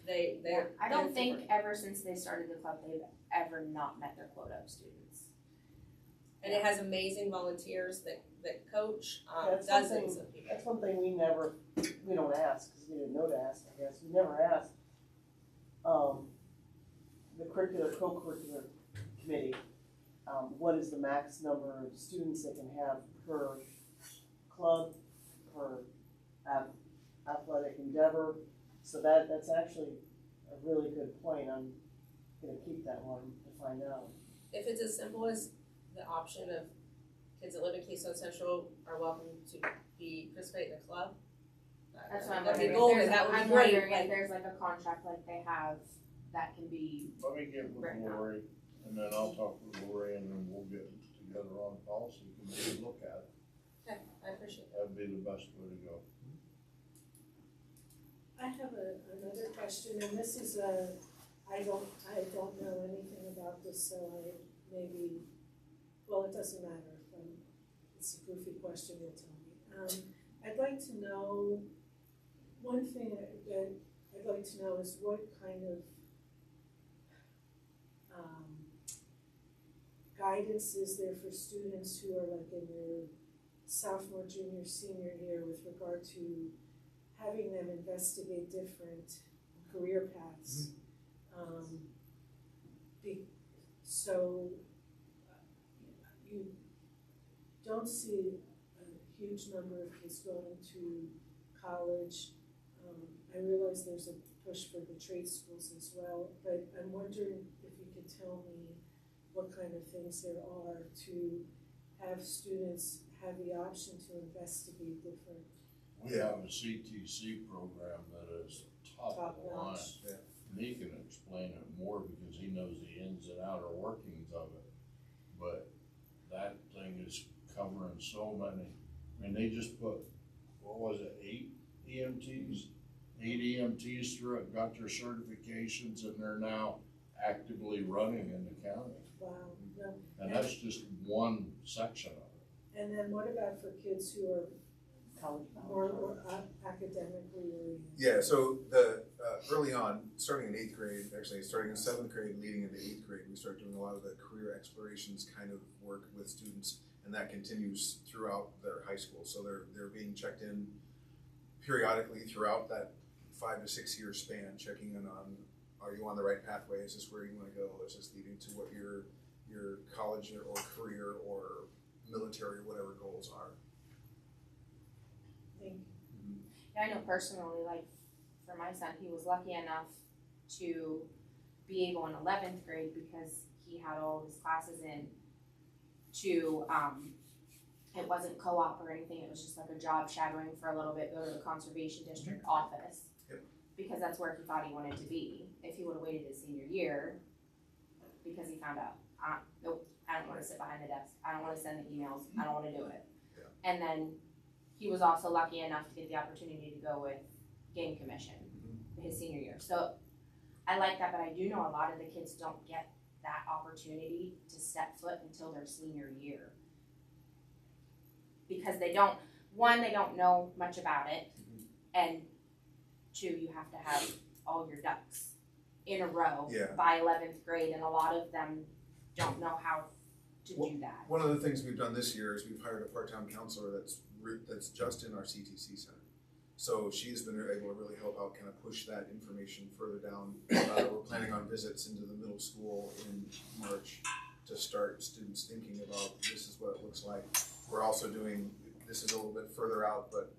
they I don't think ever since they started the club they've ever not met their quota of students. and it has amazing volunteers that coach That's dozens something- of people. That's one thing we don't ask, because we didn't know to ask, I guess. We never asked, the co-curricular committee, what is the max number of students they can have per club, per athletic endeavor? So that's actually a really good point. I'm gonna keep that one to find out. If it's as simple as the option of kids that live in Keystone Central are welcome to participate in a club. That's what I'm that'd be wondering. If golden. there's, That would I'm be great. wondering if Like, there's like a contract like they have that can be. Let me get with Right now. Lori, and then I'll talk with Lori, and then we'll get together on the policy committee and look at it. okay, I appreciate That'd be the best way to go. I have another question, and this is I don't know anything about this, so it doesn't matter if it's a goofy question, you'll tell me. I'd like to know, one thing that I'd like to know is what kind of guidance is there for students who are like in their sophomore, junior, senior year with regard to having them investigate different career paths. So you don't see a huge number of kids going to college. I realize there's a push for the trade schools as well, but I'm wondering if you could tell me what kind of things there are to have students have the option to investigate different. We have a CTC program that is top of the line. Top-notch. Yeah. And he can explain it more because he knows the ins and outer workings of it. But that thing is covering so many, I mean, they just put, what was it, 8 EMTs 8 EMTs through it, got their certifications, and they're now actively running in the county. Wow, no. And that's just one section of it. And then what about for kids who are College more academically oriented? Yeah, so the, early on, starting in 8th grade, actually starting in 7th grade, leading into 8th grade, we start doing a lot of the career explorations kind of work with students, and that continues throughout their high school. So they're being checked in periodically throughout that 5 to 6 year span, checking in on, are you on the right pathway? Is this where you want to go? Is this leading to what your college or career or military or whatever goals are? Thank you. Yeah, I know personally, like, for my son, he was lucky enough to be able in 11th grade because he had all of his classes in to, it wasn't co-op or anything, it was just like a job shadowing for a little bit, go to the conservation district office. Yep. Because that's where he thought he wanted to be. If he would've waited his senior year, because he found out, nope, I don't wanna sit behind the desk, I don't wanna send the emails, I don't wanna do it. Yeah. And then he was also lucky enough to get the opportunity to go with game commission his senior year. So I like that, but I do know a lot of the kids don't get that opportunity to step foot until their senior year. Because they don't know much about it, and 2, you have to have all your ducks in a row Yeah. by 11th grade, and a lot of them don't know how to do that. One of the things we've done this year is we've hired a part-time counselor that's just in our CTC center. So she's been able to really help out, kind of push that information further down. We're planning on visits into the middle school in March to start students thinking about this is what it looks like. We're also doing, this is a little bit further out, but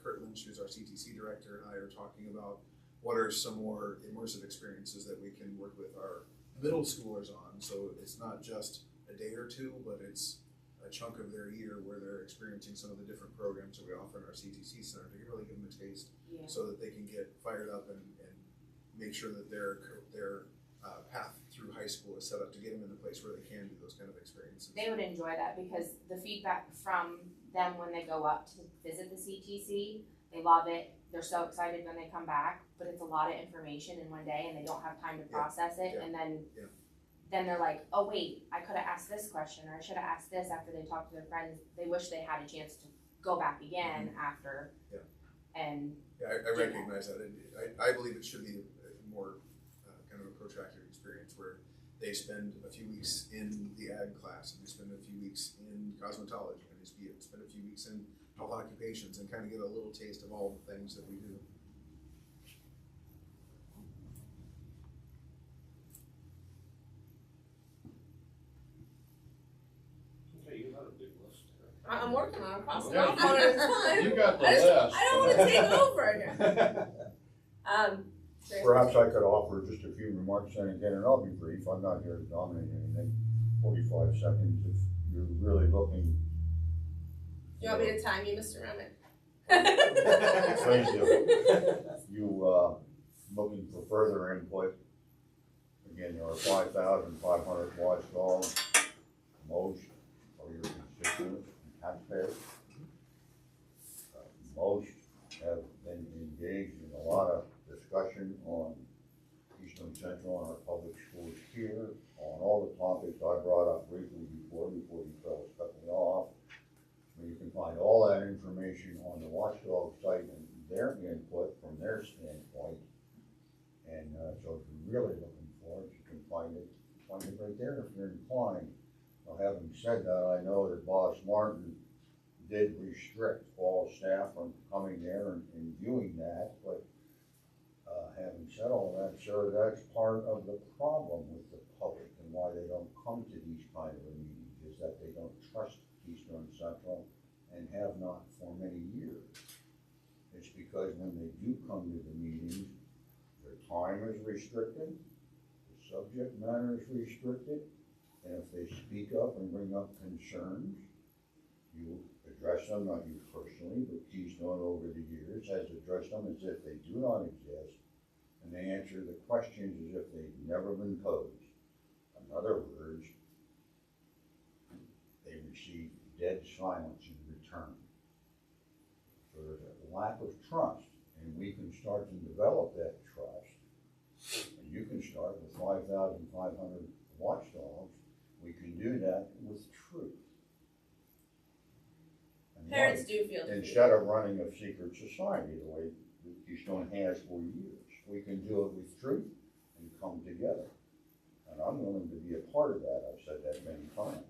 Kurt Lynch, who's our CTC director, and I are talking about what are some more immersive experiences that we can work with our middle schoolers on. So it's not just a day or two, but it's a chunk of their year where they're experiencing some of the different programs that we offer in our CTC center to really give them a taste, Yeah. so that they can get fired up and make sure that their path through high school is set up to get them in the place where they can do those kind of experiences. They would enjoy that because the feedback from them when they go up to visit the CTC, they love it. They're so excited when they come back, but it's a lot of information in one day and they don't have time to process it. Yeah. And then, Yeah. then they're like, oh wait, I could have asked this question or I should have asked this after they talked to their friends. They wish they had a chance to go back again after. Yeah. And Yeah, I recognize that. I believe it should be a more kind of a protracted experience where they spend a few weeks in the ag class and they spend a few weeks in cosmetology and they spend a few weeks in health occupations and kind of get a little taste of all the things that we do. Okay, you had a big list there. I'm working on it, crossing Yeah, off one at a time. You got the I list. don't wanna take over again. Perhaps I could offer just a few remarks, and again, and I'll be brief, I'm not here to dominate anything, 45 seconds, if you're really looking. You want me to time you, Mr. Remick? Thank you. Looking for further input, again, there are 5,500 watchdogs, most of your constituents and taxpayers. Most have been engaged in a lot of discussion on Eastern Central and our public schools here, on all the topics I brought up briefly before you fellas cut me off. You can find all that information on the watchdog site and their input from their standpoint. And so if you're really looking for it, you can find it right there if you're inclined. Now, having said that, I know that Boss Martin did restrict all staff from coming there and viewing that, but having said all that, sir, that's part of the problem with the public and why they don't come to these kind of meetings, is that they don't trust Eastern Central and have not for many years. It's because when they do come to the meetings, their time is restricted, the subject matter is restricted, and if they speak up and bring up concerns, you address them, not you personally, but Keystone over the years has addressed them as if they do not exist, and they answer the questions as if they've never been posed. In other words, they receive dead silence in return. So there's a lack of trust and we can start to develop that trust. And you can start with 5,500 watchdogs. We can do that with truth. And Parents light, do feel defeated. instead of running a secret society the way that Keystone has for years. We can do it with truth and come together. And I'm willing to be a part of that. I've said that many times.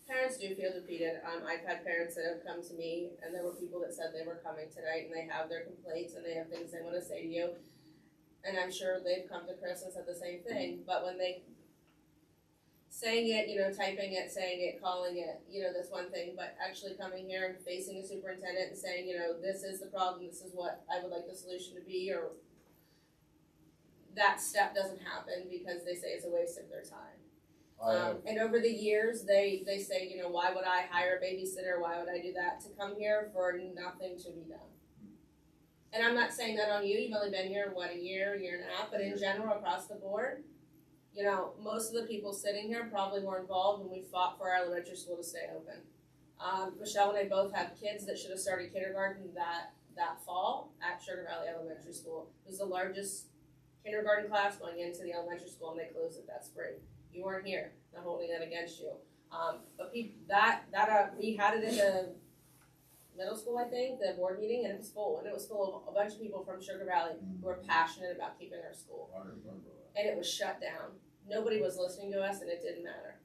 Parents do feel defeated. I've had parents that have come to me, and there were people that said they were coming tonight, and they have their complaints, and they have things they want to say to you. And I'm sure they've come to Chris and said the same thing. But when they saying it, typing it, saying it, calling it, that's one thing. But actually coming here and facing a superintendent and saying, this is the problem, this is what I would like the solution to be, or that step doesn't happen because they say it's a waste of their time. And over the years, they say, why would I hire a babysitter? Why would I do that? To come here for nothing to be done. And I'm not saying that on you. You've only been here, a year and a half. But in general, across the board, most of the people sitting here probably were involved when we fought for our elementary school to stay open. Michelle and I both have kids that should have started kindergarten that fall at Sugar Valley Elementary School. It was the largest kindergarten class going into the elementary school, and they closed it that spring. You weren't here. Not holding that against you. But we had it in the middle school, I think, the board meeting, and it was full. And it was full of a bunch of people from Sugar Valley who were passionate about keeping our school. I remember that. And it was shut down. Nobody was listening to us, and it didn't matter.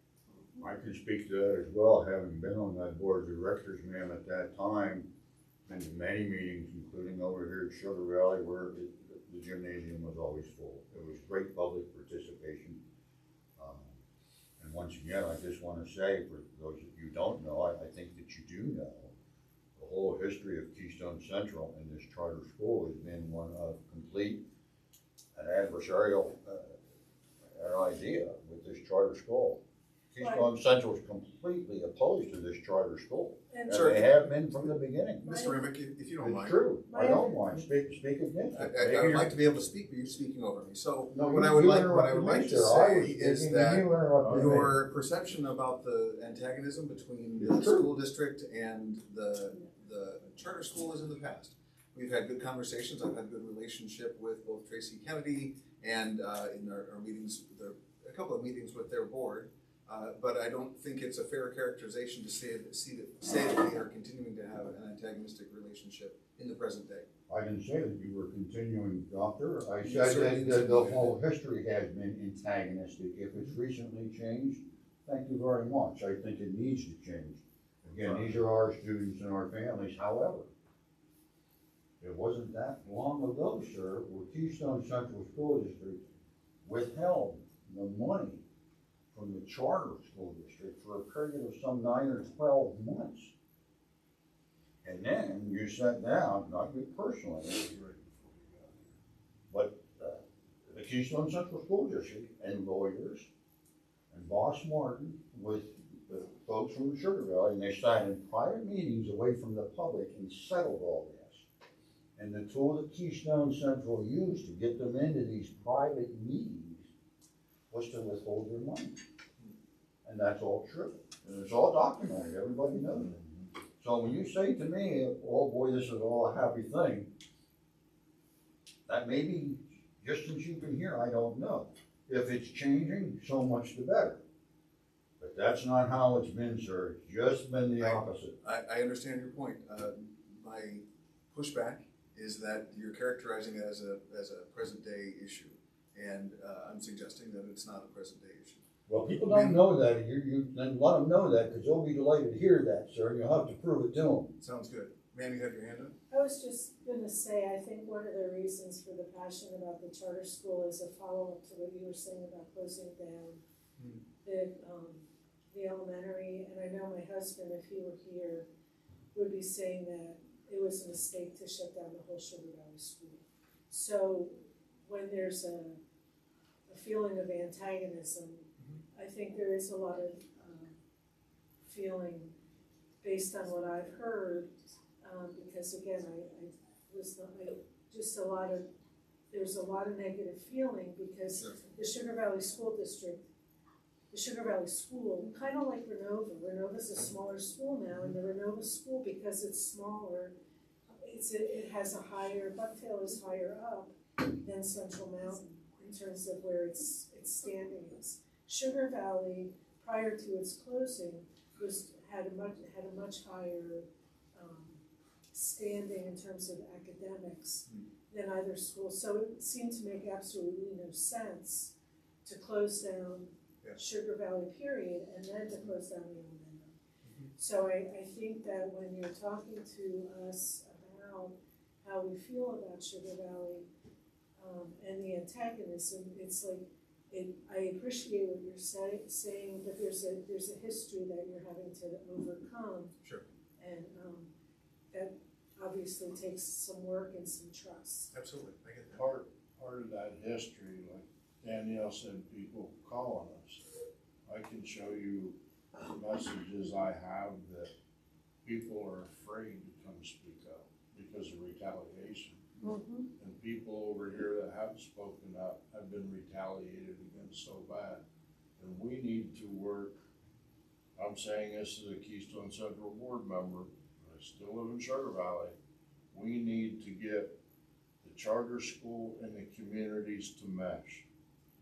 I can speak to that as well, having been on that board of directors, ma'am, at that time, been to many meetings, including over here at Sugar Valley, where the gymnasium was always full. It was great public participation. And once again, I just want to say, for those of you who don't know, I think that you do know, the whole history of Keystone Central and this charter school has been one of complete and adversarial idea with this charter school. Keystone Central is completely opposed to this charter school, and And they have been from the beginning. Mr. Remick, if you don't It's mind. true. I don't mind. Speak against it. I would like to be able to speak, but you're speaking over me. So No, what you I would like interrupted me, to sir. I was say is speaking that and you interrupted me. your perception about the antagonism between the It's true. school district and the charter school is in the past. We've had good conversations. I've had a good relationship with both Tracy Kennedy and in our meetings, a couple of meetings with their board. But I don't think it's a fair characterization to say that we are continuing to have an antagonistic relationship in the present day. I didn't say that you were continuing, Doctor. I You said certainly that the did. whole history has been antagonistic. If it's recently changed, thank you very much. I think it needs to change. Again, these are our students and our families. However, it wasn't that long ago, sir, where Keystone Central School District withheld the money from the charter school district for a period of some 9 or 12 months. And then you sat down, not you personally, but the Keystone Central School District and lawyers and Boss Martin with the folks from Sugar Valley, and they sat in private meetings away from the public and settled all this. And the tool that Keystone Central used to get them into these private meetings was to withhold their money. And that's all true. And it's all documented, everybody knows it. So when you say to me, oh boy, this is all a happy thing, that may be, just since you've been here, I don't know. If it's changing, so much the better. But that's not how it's been, sir. It's just been the opposite. I understand your point. My pushback is that you're characterizing it as a present day issue. And I'm suggesting that it's not a present day issue. Well, people don't know that. You then let them know that, because they'll be delighted to hear that, sir, and you'll have to prove it to them. Sounds good. Ma'am, you have your hand up? I was just gonna say, I think one of the reasons for the passion about the charter school is a follow-up to what you were saying about closing down the elementary, and I know my husband, if he were here, would be saying that it was a mistake to shut down the whole Sugar Valley School. So when there's a feeling of antagonism, I think there is a lot of feeling based on what I've heard, because again, there's a lot of negative feeling because the Sugar Valley School District, the Sugar Valley School, kind of like Renova. Renova's a smaller school now, and the Renova school, because it's smaller, it has a higher, Bucktail is higher up than Central Mountain in terms of where its standing is. Sugar Valley, prior to its closing, had a much higher standing in terms of academics than either school. So it seemed to make absolutely no sense to close down Sugar Valley, period, and then to close down the Momentum. So I think that when you're talking to us about how we feel about Sugar Valley and the antagonism, it's like, I appreciate what you're saying, but there's a history that you're having to overcome. Sure. And that obviously takes some work and some trust. Absolutely, I get that. Part of that history, like Danielle said, people calling us. I can show you messages I have that people are afraid to come speak up because of retaliation. And people over here that have spoken up have been retaliated against so bad. And we need to work. I'm saying this as a Keystone Central board member. I still live in Sugar Valley. We need to get the charter school and the communities to mesh.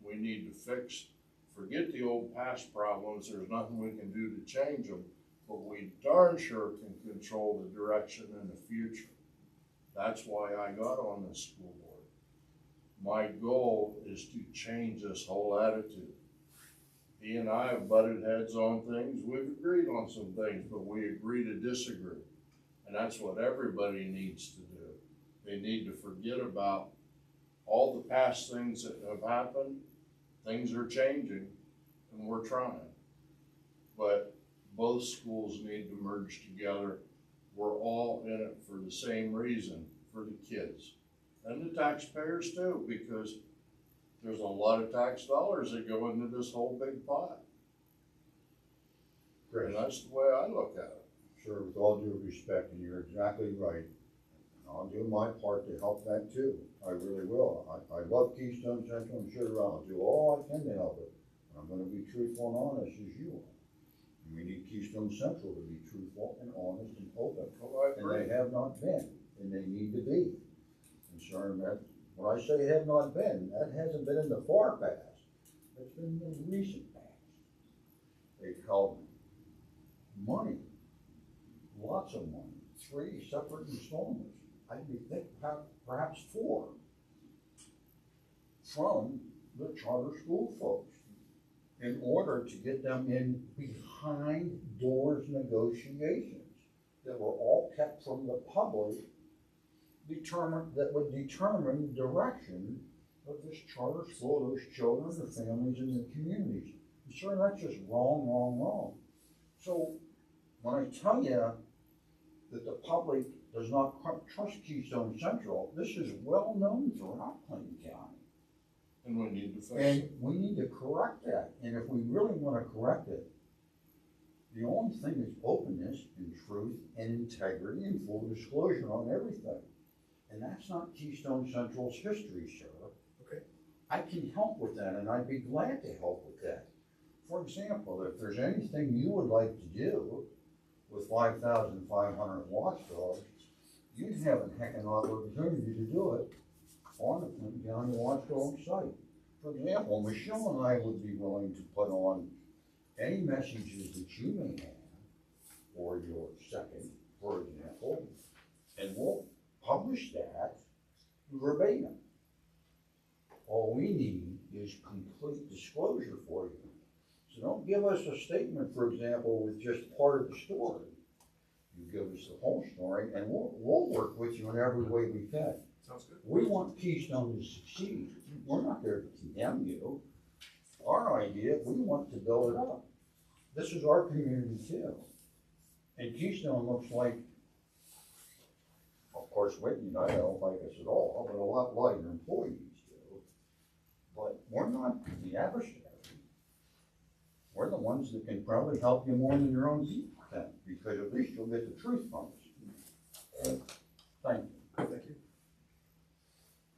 We need to forget the old past problems. There's nothing we can do to change them, but we darn sure can control the direction in the future. That's why I got on this school board. My goal is to change this whole attitude. He and I have butted heads on things. We've agreed on some things, but we agree to disagree. And that's what everybody needs to do. They need to forget about all the past things that have happened. Things are changing, and we're trying. But both schools need to merge together. We're all in it for the same reason, for the kids. And the taxpayers too, because there's a lot of tax dollars that go into this whole big pot. Chris, And that's the way I look at it. sir, with all due respect, and you're exactly right, and I'll do my part to help that too. I really will. I love Keystone Central and Sugar Valley. I'll do all I can to help it. But I'm gonna be truthful and honest as you are. And we need Keystone Central to be truthful and honest and open. Well, I And agree. they have not been, and they need to be. Concerned that, when I say have not been, that hasn't been in the far past. It's been in the recent past. They've held money, lots of money, 3 separate installments. I think perhaps 4 from the charter school folks in order to get them in behind doors negotiations that were all kept from the public, that would determine the direction of this charter school, those children, the families, and the communities. And sure, that's just wrong. So when I tell you that the public does not trust Keystone Central, this is well known throughout Clinton County. And we need to fix And it. we need to correct that. And if we really want to correct it, the only thing is openness and truth and integrity and full disclosure on everything. And that's not Keystone Central's history, sir. Okay. I can help with that, and I'd be glad to help with that. For example, if there's anything you would like to do with 5,500 watchdogs, you'd have a heck of an opportunity to do it on the Clinton County Watchdog site. For example, Michelle and I would be willing to put on any messages that you may have for your second, for example, and we'll publish that verbatim. All we need is complete disclosure for you. So don't give us a statement, for example, with just part of the story. You give us the whole story, and we'll work with you in every way we can. Sounds good. We want Keystone to succeed. We're not there to condemn you. Our idea, we want to build it up. This is our community too. And Keystone looks like, of course, Whitney and I don't like us at all, but a lot like your employees do. But we're not the adversary. We're the ones that can probably help you more than your own people can, because at least you'll get the truth from us. Thank you. Thank you.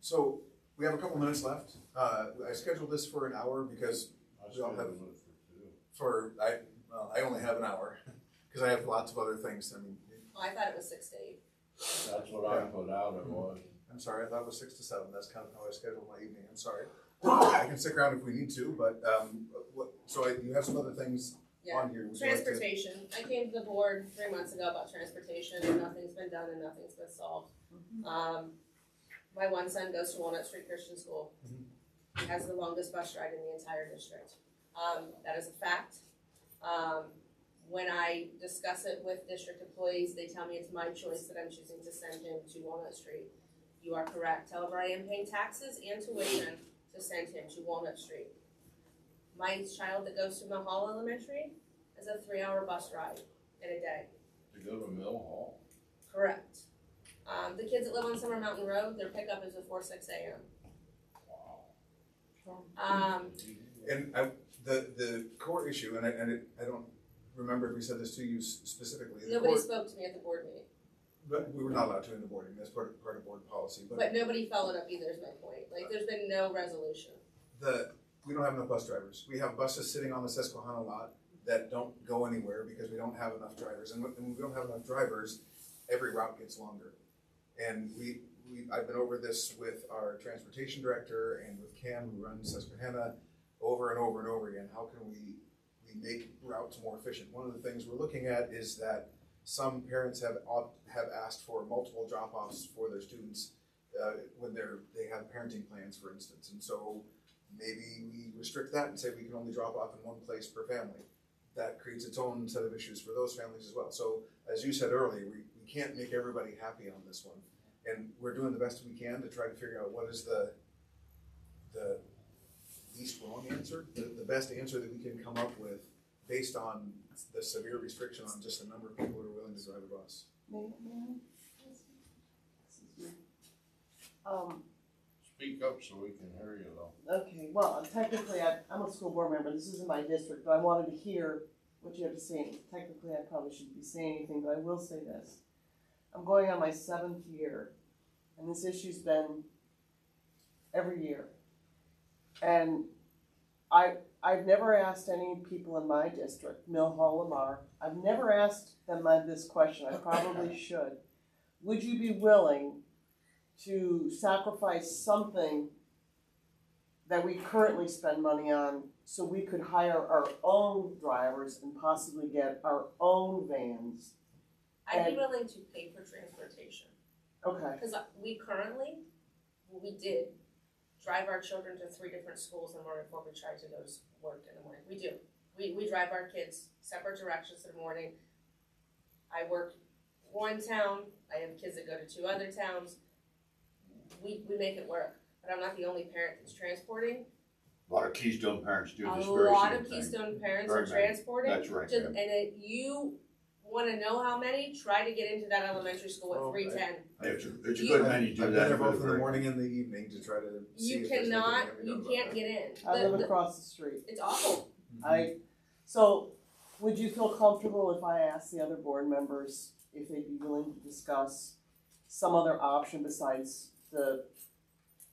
So we have a couple minutes left. I scheduled this for an hour because I we all have scheduled it for 2. I only have an hour because I have lots of other things. I mean, Well, I thought it was 6 to 8. That's what I put out, it was. I'm sorry, I thought it was 6 to 7, that's kind of how I scheduled my evening, I'm sorry. I can stick around if we need to, but, you have some other things Yeah. on here. Would you like to- Transportation, I came to the board 3 months ago about transportation, and nothing's been done and nothing's been solved. My one son goes to Walnut Street Christian School. He has the longest bus ride in the entire district. That is a fact. When I discuss it with district employees, they tell me it's my choice that I'm choosing to send him to Walnut Street. You are correct. However, I am paying taxes and tuition to send him to Walnut Street. My child that goes to Mill Hall Elementary is a 3-hour bus ride in a day. To go to Mill Hall. Correct. The kids that live on Summer Mountain Road, their pickup is before 6 a.m. And the core issue, and I don't remember if we said this to you specifically. Nobody spoke to me at the board meeting. But we were not allowed to in the boarding, that's part of board policy, But nobody followed up either is my point. Like, there's been no resolution. we don't have enough bus drivers. We have buses sitting on the Susquehanna lot that don't go anywhere because we don't have enough drivers. And when we don't have enough drivers, every route gets longer. And I've been over this with our transportation director and with Cam, who runs Susquehanna, over and over and over again. How can we make routes more efficient? One of the things we're looking at is that some parents have asked for multiple drop-offs for their students when they have parenting plans, for instance. And so maybe we restrict that and say we can only drop off in one place per family. That creates its own set of issues for those families as well. So as you said earlier, we can't make everybody happy on this one. And we're doing the best we can to try to figure out what is the least wrong answer, the best answer that we can come up with based on the severe restriction on just the number of people who are willing to drive a bus. Speak up so we can hear you though. Okay, well, technically, I'm a school board member, this isn't my district, but I wanted to hear what you have to say. Technically, I probably shouldn't be saying anything, but I will say this. I'm going on my 7th year, and this issue's been every year. And I've never asked any people in my district, Mill Hall, Lamar, I've never asked them this question, I probably should. Would you be willing to sacrifice something that we currently spend money on so we could hire our own drivers and possibly get our own vans? I'd be willing to pay for transportation. Okay, Because we currently, we did drive our children to 3 different schools in the morning before we tried to go to work in the morning. We do. We drive our kids separate directions in the morning. I work one town, I have kids that go to 2 other towns. We make it work, but I'm not the only parent that's transporting. A lot of Keystone parents do this A very lot same of thing. Keystone parents Very are many. transporting. That's right, Just, yeah. and if you wanna know how many, try to get into that elementary school at 310. It's a good many do I've that. been there for both in the very- morning and the evening to try to see You if there's cannot, anything that can be you done can't about get in. I live The- across the street. It's awful. So, would you feel comfortable if I asked the other board members if they'd be willing to discuss some other option besides the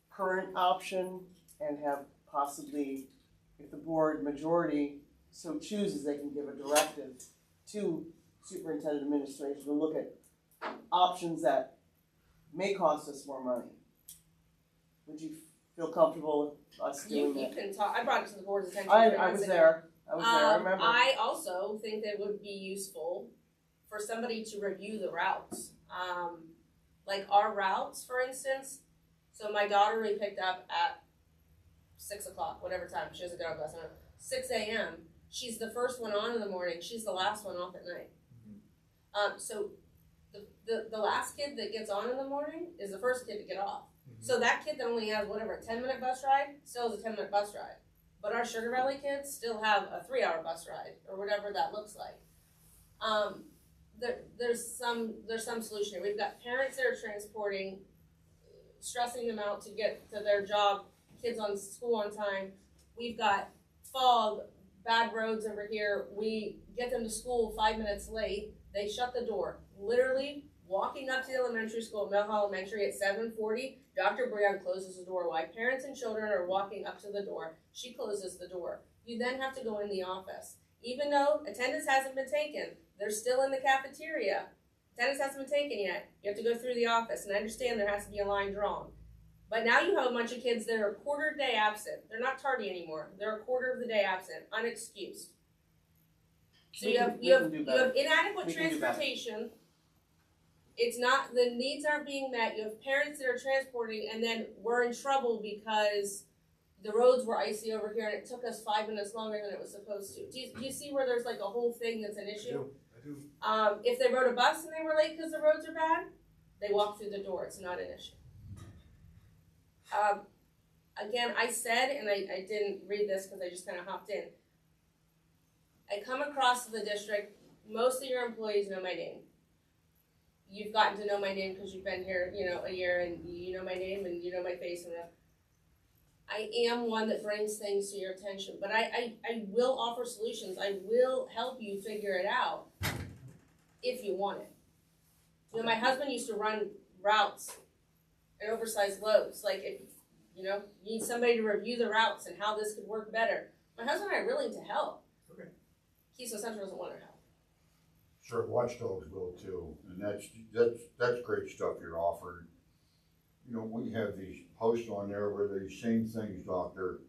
current option and have possibly, if the board majority so chooses, they can give a directive to superintendent administration to look at options that may cost us more money? Would you feel comfortable with us doing You that? can talk, I brought it to the board's attention. I 3 months was ago. there, I remember. I also think that it would be useful for somebody to review the routes. Like our routes, for instance, so my daughter we picked up at 6 o'clock, whatever time, she has a dog lesson, 6 a.m. She's the first one on in the morning, she's the last one off at night. So the last kid that gets on in the morning is the first kid to get off. So that kid that only has whatever, a 10-minute bus ride, still has a 10-minute bus ride. But our Sugar Valley kids still have a 3-hour bus ride, or whatever that looks like. There's some solution here. We've got parents that are transporting, stressing them out to get to their job, kids on school on time. We've got fog, bad roads over here. We get them to school 5 minutes late. They shut the door. Literally walking up to the elementary school at Mill Hall Elementary at 7:40, Dr. Breon closes the door. While parents and children are walking up to the door, she closes the door. You then have to go in the office. Even though attendance hasn't been taken, they're still in the cafeteria. attendance hasn't been taken yet. You have to go through the office, and I understand there has to be a line drawn. But now you have a bunch of kids that are a quarter day absent. They're not tardy anymore. They're a quarter of the day absent, unexcused. So you have inadequate We can do better. transportation. It's not, the needs aren't being met. You have parents that are transporting, and then we're in trouble because the roads were icy over here and it took us 5 minutes longer than it was supposed to. Do you see where there's like a whole thing that's an issue? I do. If they rode a bus and they were late because the roads are bad, they walk through the door. It's not an issue. Again, I said, and I didn't read this because I just kind of hopped in. I come across the district, most of your employees know my name. You've gotten to know my name because you've been here, a year, and you know my name and you know my face and that. I am one that brings things to your attention, but I will offer solutions. I will help you figure it out if you want it. My husband used to run routes and oversized loads. Like, if you need somebody to review the routes and how this could work better. My husband and I are willing to help. Okay. Keystone Central doesn't want to help. Sure, watchdogs will too, and that's great stuff you're offering. We have these posts on there where these same things, Doctor,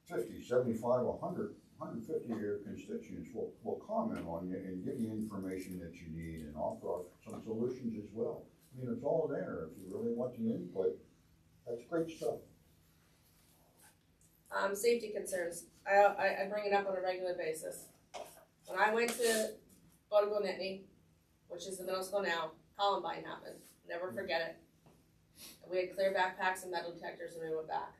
50, 75, 100, 150 of your constituents will comment on you and give you information that you need and offer some solutions as well. It's all there if you really want the input. That's great stuff. Safety concerns. I bring it up on a regular basis. When I went to Butterville Nittany, which is the middle school now, Columbine happened. Never forget it. We had clear backpacks and metal detectors when we went back.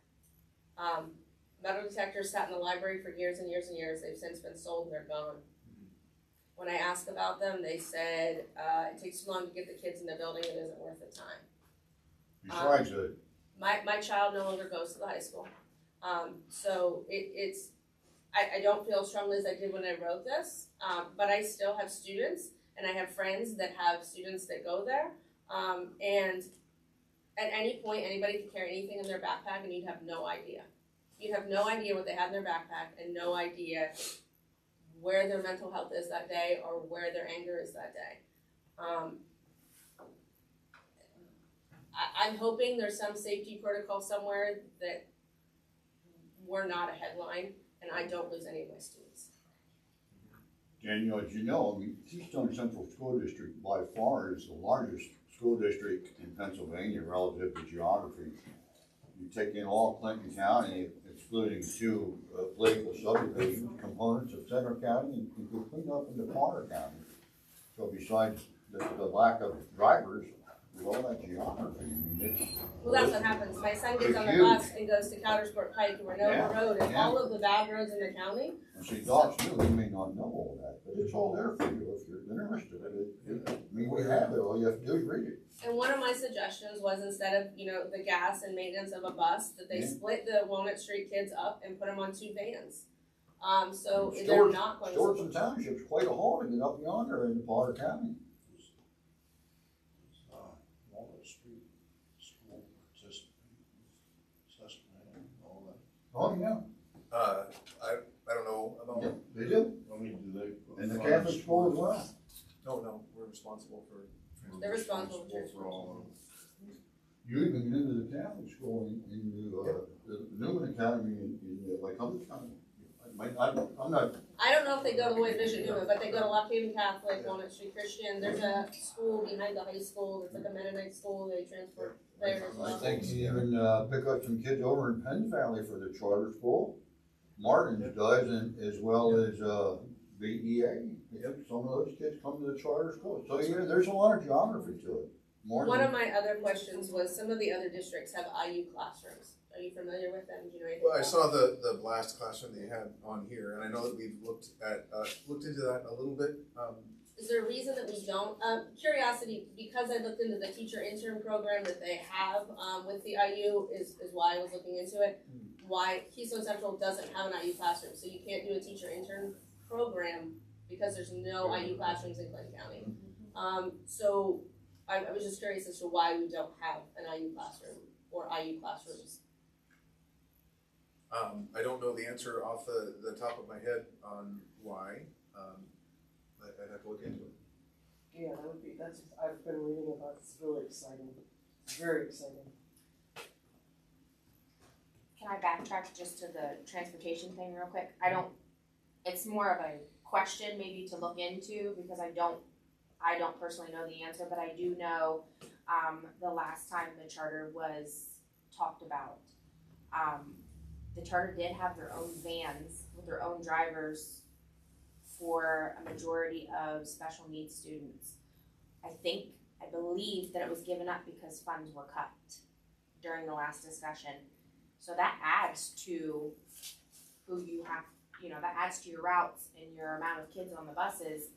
Metal detectors sat in the library for years and years and years. They've since been sold, they're gone. When I asked about them, they said, it takes too long to get the kids in the building, it isn't worth the time. Besides My child no longer goes to the high school. So I don't feel as strongly as I did when I wrote this, but I still have students, and I have friends that have students that go there. And at any point, anybody could carry anything in their backpack, and you'd have no idea. You'd have no idea what they had in their backpack, and no idea where their mental health is that day or where their anger is that day. I'm hoping there's some safety protocol somewhere that we're not a headline and I don't lose any of my students. Daniel, as you know, Keystone Central School District by far is the largest school district in Pennsylvania relative to geography. You take in all Clinton County, excluding two political subdivision components of Center County, and you could clean up into Potter County. So besides the lack of drivers, with all that geography, well, that's what happens. My son gets on the bus and goes to Coudersport Pike or Nova Road, and all of the bad roads in the county. And see, docs too, they may not know all that, but it's all there for you if you're interested in it. We have it, all you have to do is read it. And one of my suggestions was, instead of, the gas and maintenance of a bus, that they split the Walnut Street kids up and put them on 2 vans. So they're not going to. Stewart's and Township's quite a haul to get up yonder in Potter County. Walnut Street School participant, all that. Oh, yeah. I don't know about. Yeah, they do. Do they? And the Catholic school as well. No, we're responsible for. They're responsible for all You even get into the Catholic school in the Newman Academy in Humboldt County. I'm not. I don't know if they go to the way Bishop Newman, but they go to Lock Haven Catholic, Walnut Street Christian. There's a school behind the high school that's like a Mennonite school. They transport there as well. I think you even pick up some kids over in Penn Valley for the charter school. Martin's does, and as well as BEA. Some of those kids come to the charter school. So there's a lot of geography to it. One of my other questions was, some of the other districts have IU classrooms. Are you familiar with them? Do you know anything? Well, I saw the blast classroom that you had on here, and I know that we've looked into that a little bit. Is there a reason that we don't? Curiosity, because I looked into the teacher intern program that they have with the IU is why I was looking into it. Why Keystone Central doesn't have an IU classroom, so you can't do a teacher intern program because there's no IU classrooms in Clinton County. So I was just curious as to why we don't have an IU classroom or IU classrooms. I don't know the answer off the top of my head on why. I'd have to look into it. Yeah, that would be, I've been reading about, it's really exciting, it's very exciting. Can I backtrack just to the transportation thing real quick? It's more of a question maybe to look into because I don't personally know the answer, but I do know, the last time the charter was talked about, the charter did have their own vans with their own drivers for a majority of special needs students. I believe that it was given up because funds were cut during the last discussion. So that adds to who you have, that adds to your routes and your amount of kids on the buses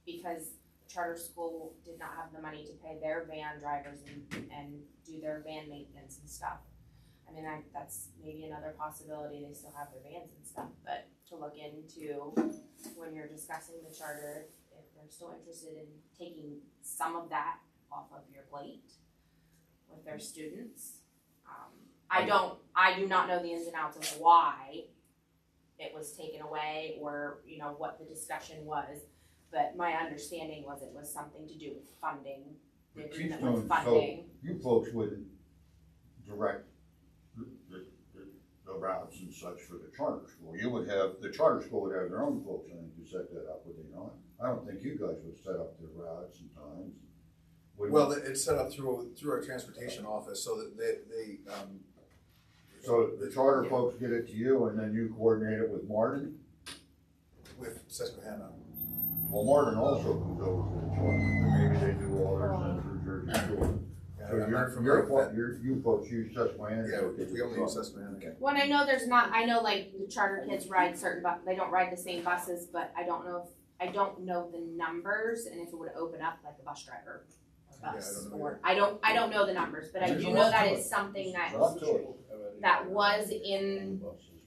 because the charter school did not have the money to pay their van drivers and do their van maintenance and stuff. I mean, that's maybe another possibility. They still have their vans and stuff, but to look into when you're discussing the charter, if they're still interested in taking some of that off of your plate with their students. I do not know the ins and outs of why it was taken away or, what the discussion was, but my understanding was it was something to do with funding, the agreement with funding. So you folks wouldn't direct the routes and such for the charter school. The charter school would have their own folks, I think, to set that up, would they not? I don't think you guys would set up their routes and times. Well, it's set up through our transportation office so that they So the charter folks get it to you and then you coordinate it with Martin? with Susquehanna. Well, Martin also comes over to the charter. Maybe they do all their Central Jersey school. Yeah, So I'm not familiar with that. you folks use Susquehanna? Yeah, to get we the only use truck. Susquehanna. Okay. Well, and I know like the charter kids ride they don't ride the same buses, but I don't know the numbers and if it would open up like a bus driver bus or I don't know the numbers, but I There's do a know lot that to is something that Lot to it.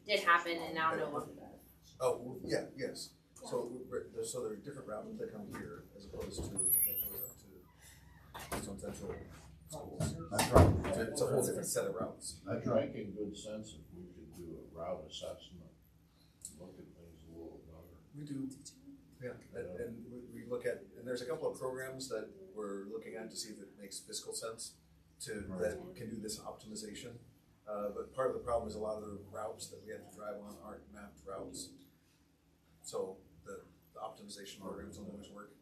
did happen and now no longer does. Oh, yeah, yes. So there are different routes that come here as opposed to that goes up to some central schools. That's right. It's a whole different set of routes. That's right. Making good sense if we could do a route assessment, look at things a little better. We do, yeah, and we look at, and there's a couple of programs that we're looking at to see if it makes fiscal sense that can do this optimization. But part of the problem is a lot of the routes that we have to drive on aren't mapped routes. So the optimization programs don't always work.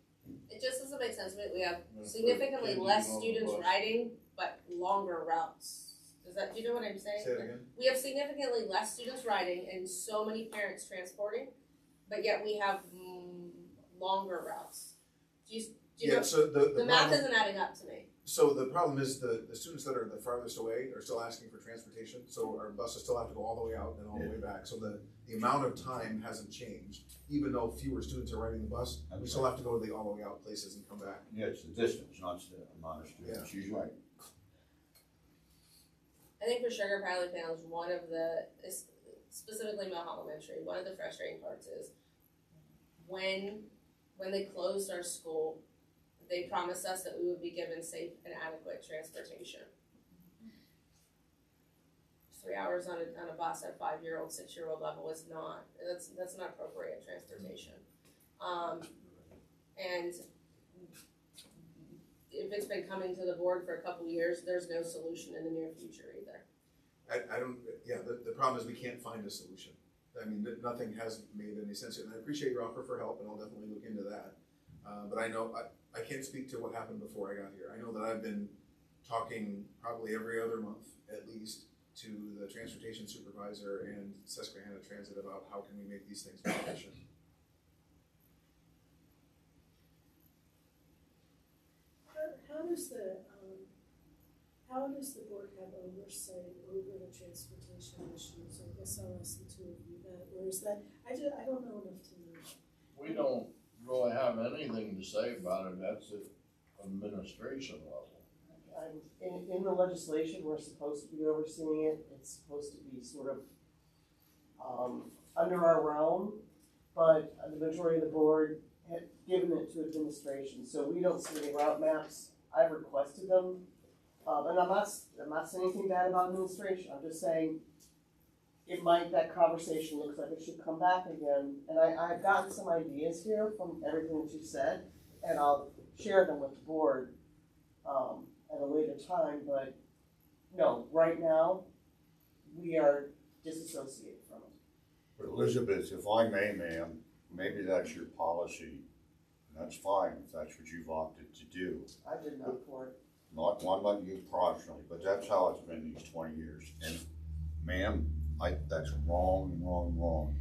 It just doesn't make sense. We have significantly less students riding, but longer routes. Do you know what I'm saying? Say it again? We have significantly less students riding and so many parents transporting, but yet we have longer routes. Do you know? So The math isn't adding up to me. So the problem is the students that are the farthest away are still asking for transportation, so our buses still have to go all the way out and all the way back. So the amount of time hasn't changed, even though fewer students are riding the bus, we still have to go to the all the way out places and come back. Yeah, it's the distance, not the amount of students. She's right. I think for Sugar Pilot Panels, one of the, specifically Mill Elementary, one of the frustrating parts is when they closed our school, they promised us that we would be given safe and adequate transportation. 3 hours on a bus at 5-year-old, 6-year-old level is not, that's not appropriate transportation. And if it's been coming to the board for a couple years, there's no solution in the near future either. The problem is we can't find a solution. I mean, nothing has made any sense yet, and I appreciate your offer for help, and I'll definitely look into that. But I know, I can't speak to what happened before I got here. I know that I've been talking probably every other month, at least, to the transportation supervisor and Susquehanna Transit about how can we make these things more efficient. How does the board have oversight over the transportation issues? I guess I'll ask the two of you that, or is that, I don't know enough to know. We don't really have anything to say about it, that's at administration level. In the legislation, we're supposed to be overseeing it, it's supposed to be sort of under our realm, but the majority of the board had given it to administration, so we don't see any route maps. I've requested them, and I'm not saying anything bad about administration, I'm just saying that conversation looks like it should come back again, and I've gotten some ideas here from everything that you said, and I'll share them with the board, at a later time, but no, right now, we are disassociated from it. But Elizabeth, if I may, ma'am, maybe that's your policy, and that's fine if that's what you've opted to do. I did not for it. Not you personally, but that's how it's been these 20 years. And ma'am, that's wrong. Well,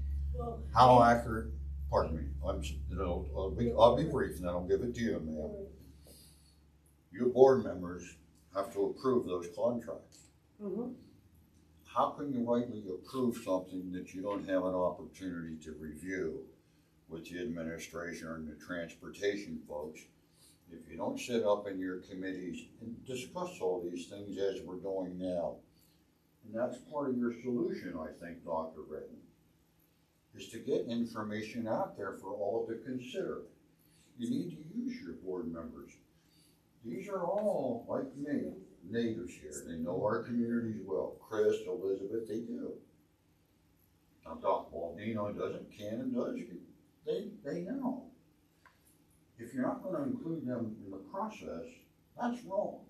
How accurate, pardon me, I'll be brief and then I'll give it to you, ma'am. You board members have to approve those contracts. Mm-hmm. How can you rightly approve something that you don't have an opportunity to review with the administration or the transportation folks? If you don't sit up in your committees and discuss all these things as we're doing now, and that's part of your solution, I think, Dr. Redden, is to get information out there for all to consider. You need to use your board members. These are all, like me, natives here. They know our communities well. Chris, Elizabeth, they do. Now, Doc Baldino doesn't, Cannon does. They know. If you're not gonna include them in the process, that's wrong.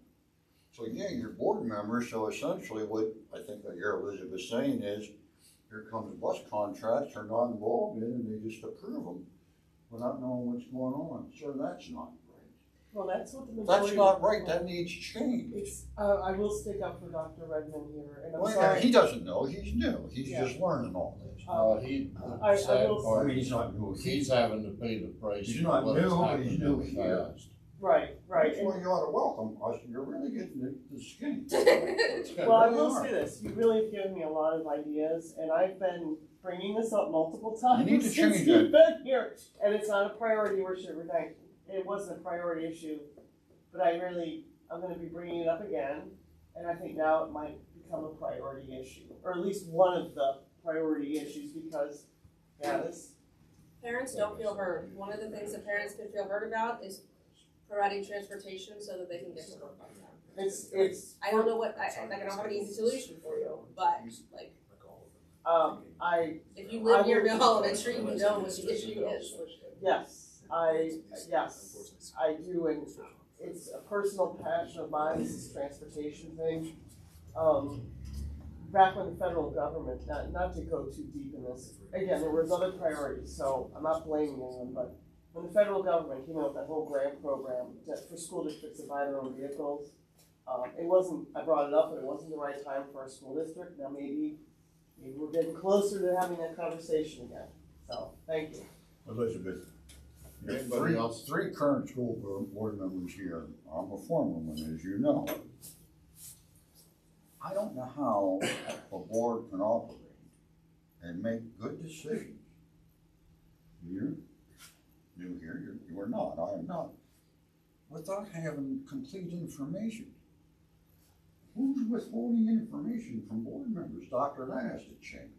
So yeah, you're board members, so essentially what I think that your Elizabeth is saying is, here comes bus contracts they're not involved in and they just approve them without knowing what's going on. Sir, that's not right. Well, that's what the majority. That's not right, that needs change. It's, I will stick up for Dr. Redmond here, and I'm Well, sorry. he doesn't know, he's new, he's Yeah. just learning all this. I will- I mean, he's not new, He's having to pay the price. He's for not what has new, but happened he's in new the here. past. Right. That's why you ought to welcome us, you're really getting the skinny. Well, I will say this, you really have given me a lot of ideas, and I've been bringing this up multiple times You need to since change you've it. been here, and it's not a priority, your worship, it wasn't a priority issue, but I'm gonna be bringing it up again, and I think now it might become a priority issue, or at least one of the priority issues, because, yeah, this, Parents don't feel heard. One of the things that parents can feel heard about is providing transportation so that they can get to work on time. it's. I don't know what, I don't have an easy solution for you, but like, if you live near Mill Elementary, you know what the issue is. Yes, I do, and it's a personal passion of mine, this transportation thing. Back when the federal government, not to go too deep in this, again, there was other priorities, so I'm not blaming anyone, but when the federal government came out with that whole grant program for school districts to buy their own vehicles, it wasn't, I brought it up, but it wasn't the right time for our school district. Now maybe we're getting closer to having that conversation again, so, thank you. Elizabeth, you have Anybody else? three current school board members here, I'm a former one, as you know. I don't know how a board can operate and make good decisions. You're new here, you are not, I am not, without having complete information. Who's withholding information from board members? Doctor, that has to change.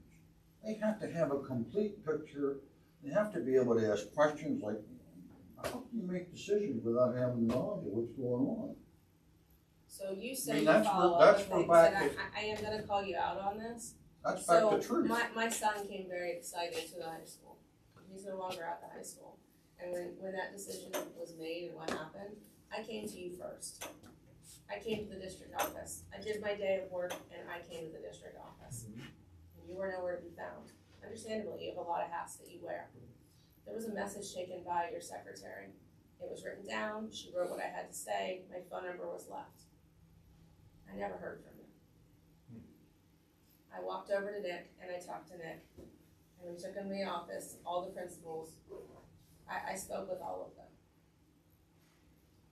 They have to have a complete picture. They have to be able to ask questions like, how can you make decisions without having knowledge of what's going on? So you I say mean, you that's follow where- up that's with where things, back and to- I am gonna call you out on this. That's back So to truth. my son came very excited to the high school. He's no longer at the high school. And when that decision was made and what happened, I came to you first. I came to the district office. I did my day of work and I came to the district office. And you were nowhere to be found. Understandably, you have a lot of hats that you wear. There was a message taken by your secretary. It was written down, she wrote what I had to say, my phone number was left. I never heard from you. I walked over to Nick and I talked to Nick. And we took him to the office, all the principals. I spoke with all of them.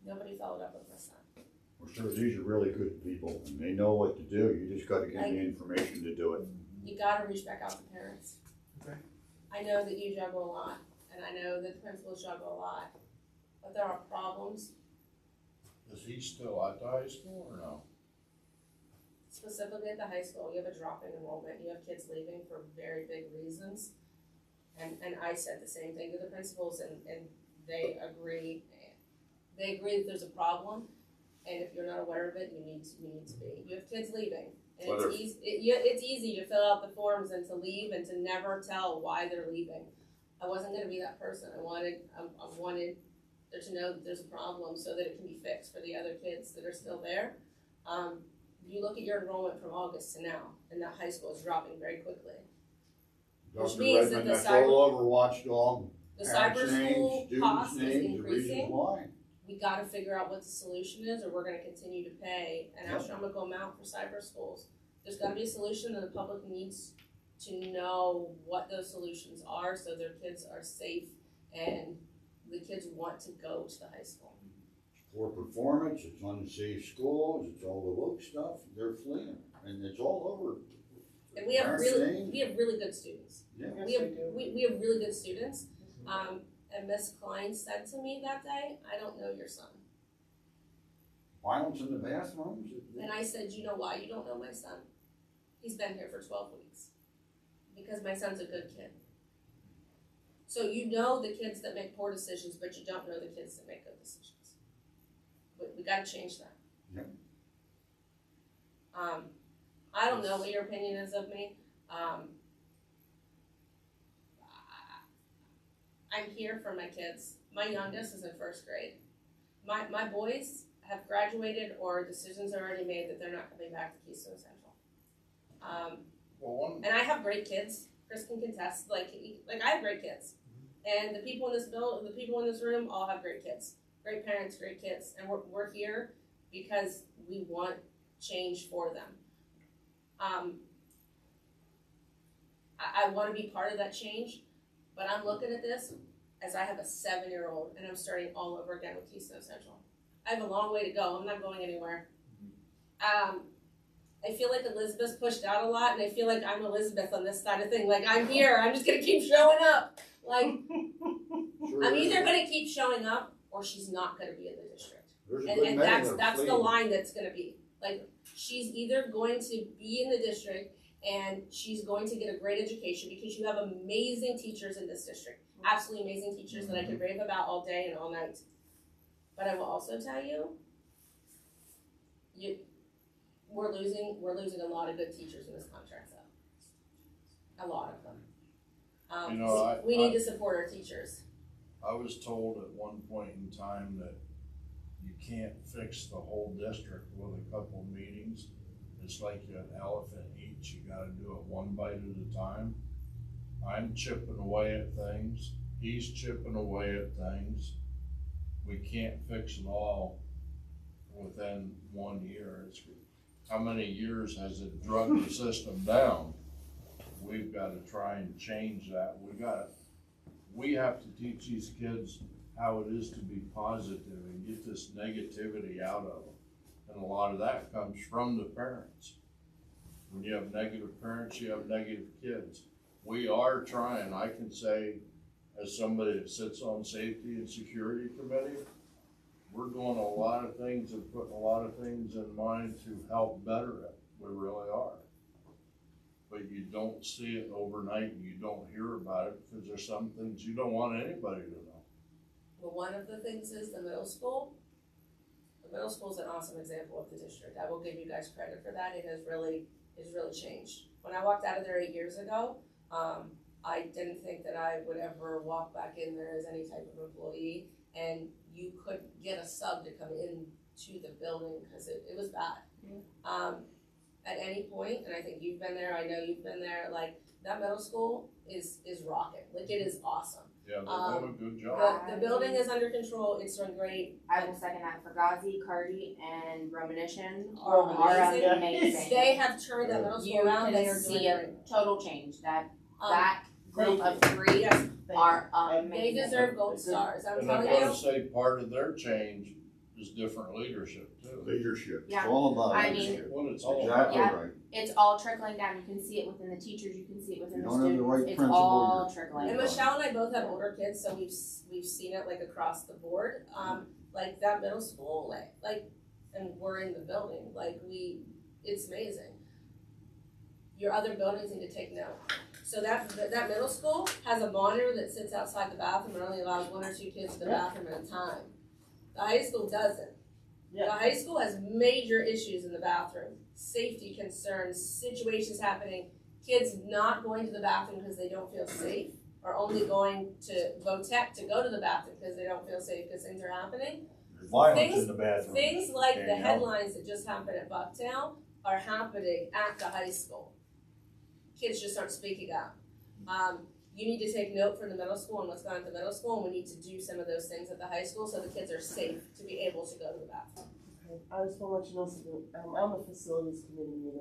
Nobody followed up with my son. Well, sir, these are really good people, and they know what to do, you just gotta give them the information to do it. You gotta reach back out to parents. Okay. I know that you juggle a lot, and I know that the principals juggle a lot, but there are problems, Is he still at the high school or no? specifically at the high school. You have a drop in enrollment, you have kids leaving for very big reasons. And I said the same thing to the principals, and they agree. They agree that there's a problem, and if you're not aware of it, you need to be. You have kids leaving, and it's easy to fill out the forms and to leave and to never tell why they're leaving. I wasn't gonna be that person. I wanted They're to know that there's a problem so that it can be fixed for the other kids that are still there. You look at your enrollment from August to now, and that high school is dropping very quickly. Which Dr. means that Redmond, the that's cyber- all over Watchdog. The Parents' cyber names, school students' cost is names, the reasons increasing. why. We gotta figure out what the solution is, or we're gonna continue to pay an Yep. astronomical amount for cyber schools. There's gotta be a solution, and the public needs to know what those solutions are, so their kids are safe and the kids want to go to the high school. Poor performance, it's unsafe schools, it's all the woke stuff, they're fleeing, and it's all over. And we have Parents' really, names. we have really good students. Yeah. Yes, We have, we do. we have really good students. And Miss Klein said to me that day, I don't know your son. Violence in the bathrooms. And I said, you know why you don't know my son? He's been here for 12 weeks. Because my son's a good kid. So you know the kids that make poor decisions, but you don't know the kids that make good decisions. We gotta change that. Yep. I don't know what your opinion is of me. I'm here for my kids. My youngest is in first grade. My boys have graduated or decisions are already made that they're not coming back to Keystone Central. And I have great kids. Chris can contest. Like I have great kids, and the people in this room all have great kids, great parents, great kids, and we're here because we want change for them. I want to be part of that change, but I'm looking at this as I have a 7-year-old and I'm starting all over again with Keystone Central. I have a long way to go. I'm not going anywhere. I feel like Elizabeth's pushed out a lot, and I feel like I'm Elizabeth on this side of thing. Like, I'm here. I'm just going to keep showing up. Like, Sure I'm is. either going to keep showing up or she's not going to be in the district. There's a And, good and many that's that are that's the fleeing. line that's going to be. Like, she's either going to be in the district and she's going to get a great education because you have amazing teachers in this district. Absolutely amazing teachers that I could rave about all day and all night. But I will also tell you, we're losing a lot of good teachers in this contract, though. A lot of them. You know, we need to support our teachers. I was told at one point in time that you can't fix the whole district with a couple meetings. It's like an elephant eats, you gotta do it one bite at a time. I'm chipping away at things, he's chipping away at things. We can't fix it all within 1 year. How many years has it drug the system down? We've gotta try and change that. We have to teach these kids how it is to be positive and get this negativity out of them. And a lot of that comes from the parents. When you have negative parents, you have negative kids. We are trying, I can say, as somebody that sits on safety and security committee, we're doing a lot of things and putting a lot of things in mind to help better it. We really are. But you don't see it overnight and you don't hear about it because there's some things you don't want anybody to know. Well, one of the things is the middle school. The middle school is an awesome example of the district. I will give you guys credit for that. It has really changed. When I walked out of there 8 years ago, I didn't think that I would ever walk back in there as any type of employee, and you couldn't get a sub to come into the building because it was bad. At any point, and I think you've been there, I know you've been there, like, that middle school is rocking. Like, it is awesome. Yeah, they're doing a good job. The building is under control, it's doing great. I will second that. For Ghazi, Cardi, and Romanishan Are are amazing. amazing. They have turned that middle school You around, they can are see doing a great. total change. That Thank group of three Yes, are they amazing. deserve gold stars, I'm And I telling wanna you. say part of their change is different leadership too. Leadership, it's Yeah. all about I mean- leadership. What it's all Exactly Yeah. right. It's all trickling down. You can see it within the teachers. You can see it within You the don't have the students. right It's principal, all you're- trickling. And Michelle and I both have older kids, so we've seen it like across the board. Like that middle school, like, and we're in the building, it's amazing. Your other buildings need to take note. So that middle school has a monitor that sits outside the bathroom and only allows 1 or 2 kids in the bathroom at a time. The high school doesn't. Yeah. The high school has major issues in the bathroom, safety concerns, situations happening, kids not going to the bathroom because they don't feel safe. are only going to VOTEC to go to the bathroom because they don't feel safe because things are happening. There's violence Things- in the bathroom. Things like the Danielle. headlines that just happened at Bucktown are happening at the high school. Kids just aren't speaking up. You need to take note from the middle school and what's going on at the middle school, and we need to do some of those things at the high school so the kids are safe to be able to go to the bathroom. Okay, I just want to let you know something, I'm on the facilities committee,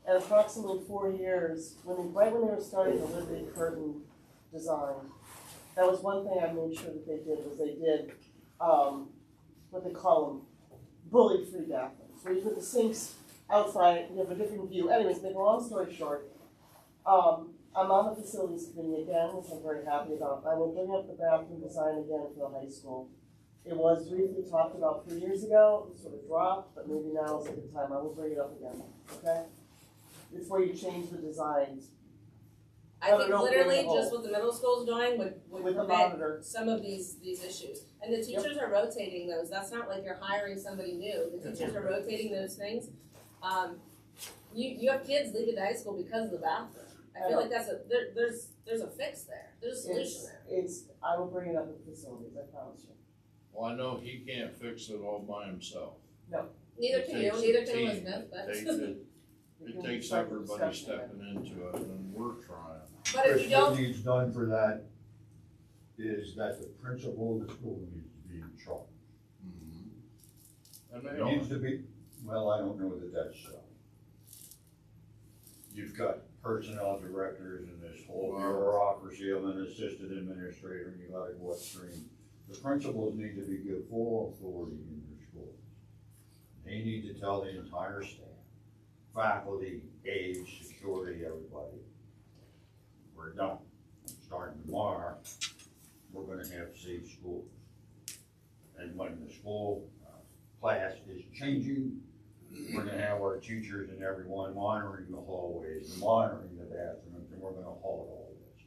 and approximately 4 years, right when they were starting the Liberty Curtain design, that was one thing I made sure that they did, what they call them, bully-free bathrooms, where you put the sinks outside, you have a different view. Anyways, make a long story short, I'm on the facilities committee again, which I'm very happy about. I will bring up the bathroom design again for the high school. It was briefly talked about 3 years ago, it sort of dropped, but maybe now is a good time. I will bring it up again, okay? It's where you change the designs I No, think no, no, literally no. just what the middle school's doing would with the prevent monitor. some of these issues. And the teachers are rotating those, that's not like you're hiring somebody new, the teachers are rotating those things. You have kids leaving high school because of the bathroom. I feel like there's a fix there, there's a solution there. I will bring it up with facilities, I promise you. Well, I know he can't fix it all by himself. Neither It can you, takes a neither can team. Elizabeth, but. It takes everybody stepping into it, and we're trying. But if Chris, you don't, what needs done for that is that the principal of the school needs to be in charge. And they It are. needs to be, well, I don't know that that's so. You've got personnel directors and this whole Wow. bureaucracy of an assistant administrator, and you gotta go upstream. The principals need to be given full authority in their schools. They need to tell the entire staff, faculty, aides, security, everybody, we're done. Starting tomorrow, we're gonna have safe schools. And when the school class is changing, we're gonna have our teachers and everyone monitoring the hallways, monitoring the bathrooms, and we're gonna halt all this.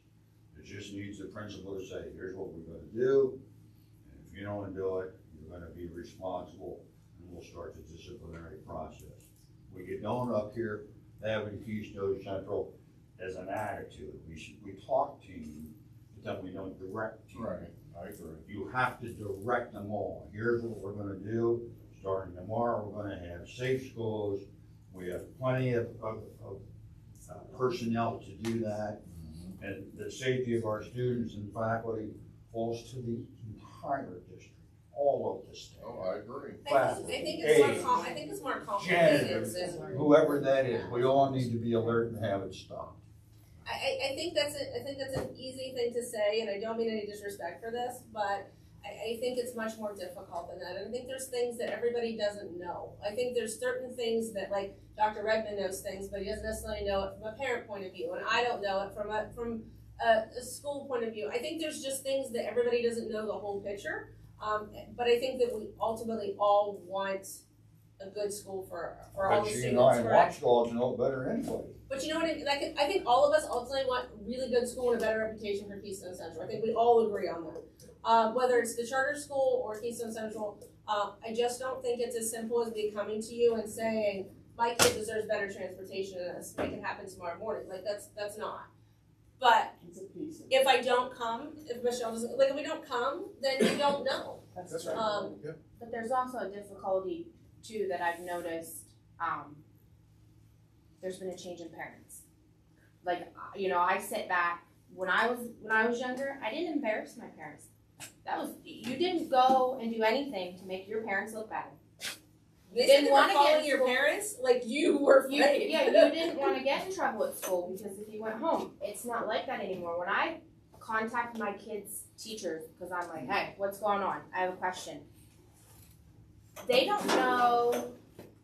It just needs the principal to say, here's what we're gonna do, and if you don't do it, you're gonna be responsible, and we'll start the disciplinary process. We get known up here, having Keystone Central as an attitude. We talk team, but then we don't direct team. Right, I agree. You have to direct them all. Here's what we're gonna do. Starting tomorrow, we're gonna have safe schools. We have plenty of personnel to do that. And the safety of our students and faculty falls to the entire district, all of the state. Oh, I agree. I think it's more complicated than. Whoever that is, we all need to be alert and have it stopped. I think that's an easy thing to say, and I don't mean any disrespect for this, but I think it's much more difficult than that. And I think there's things that everybody doesn't know. I think there's certain things that, like, Dr. Redmond knows things, but he doesn't necessarily know it from a parent point of view, and I don't know it from a school point of view. I think there's just things that everybody doesn't know the whole picture. But I think that we ultimately all want a good school for all the But you students, know, and correct? watchdogs know better anyway. But you know what I mean? Like, I think all of us ultimately want really good school and a better reputation for Keystone Central. I think we all agree on that. Whether it's the charter school or Keystone Central, I just don't think it's as simple as me coming to you and saying, my kid deserves better transportation and let's make it happen tomorrow morning. Like, that's not. But It's a piece of. if I don't come, if Michelle doesn't, like, if we don't come, then you don't know. That's right. Um, But there's also a difficulty too that I've noticed, there's been a change in parents. Like, I sit back, when I was younger, I didn't embarrass my parents. You didn't go and do anything to make your parents look bad. They didn't said they were wanna get calling in your school. parents like you were You afraid. didn't want to get in trouble at school because if you went home, it's not like that anymore. When I contact my kids' teachers, because I'm like, hey, what's going on? I have a question. They don't know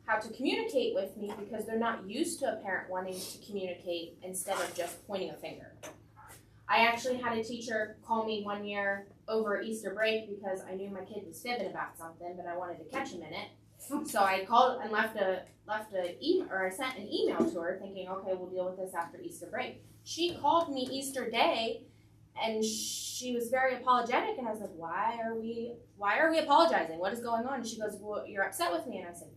how to communicate with me because they're not used to a parent wanting to communicate instead of just pointing a finger. I actually had a teacher call me one year over Easter break because I knew my kid was fibbing about something, but I wanted to catch him in it. So I called and left an email, or I sent an email to her thinking, okay, we'll deal with this after Easter break. She called me Easter day and she was very apologetic, and I was like, why are we apologizing? What is going on? And she goes, well, you're upset with me. And I said,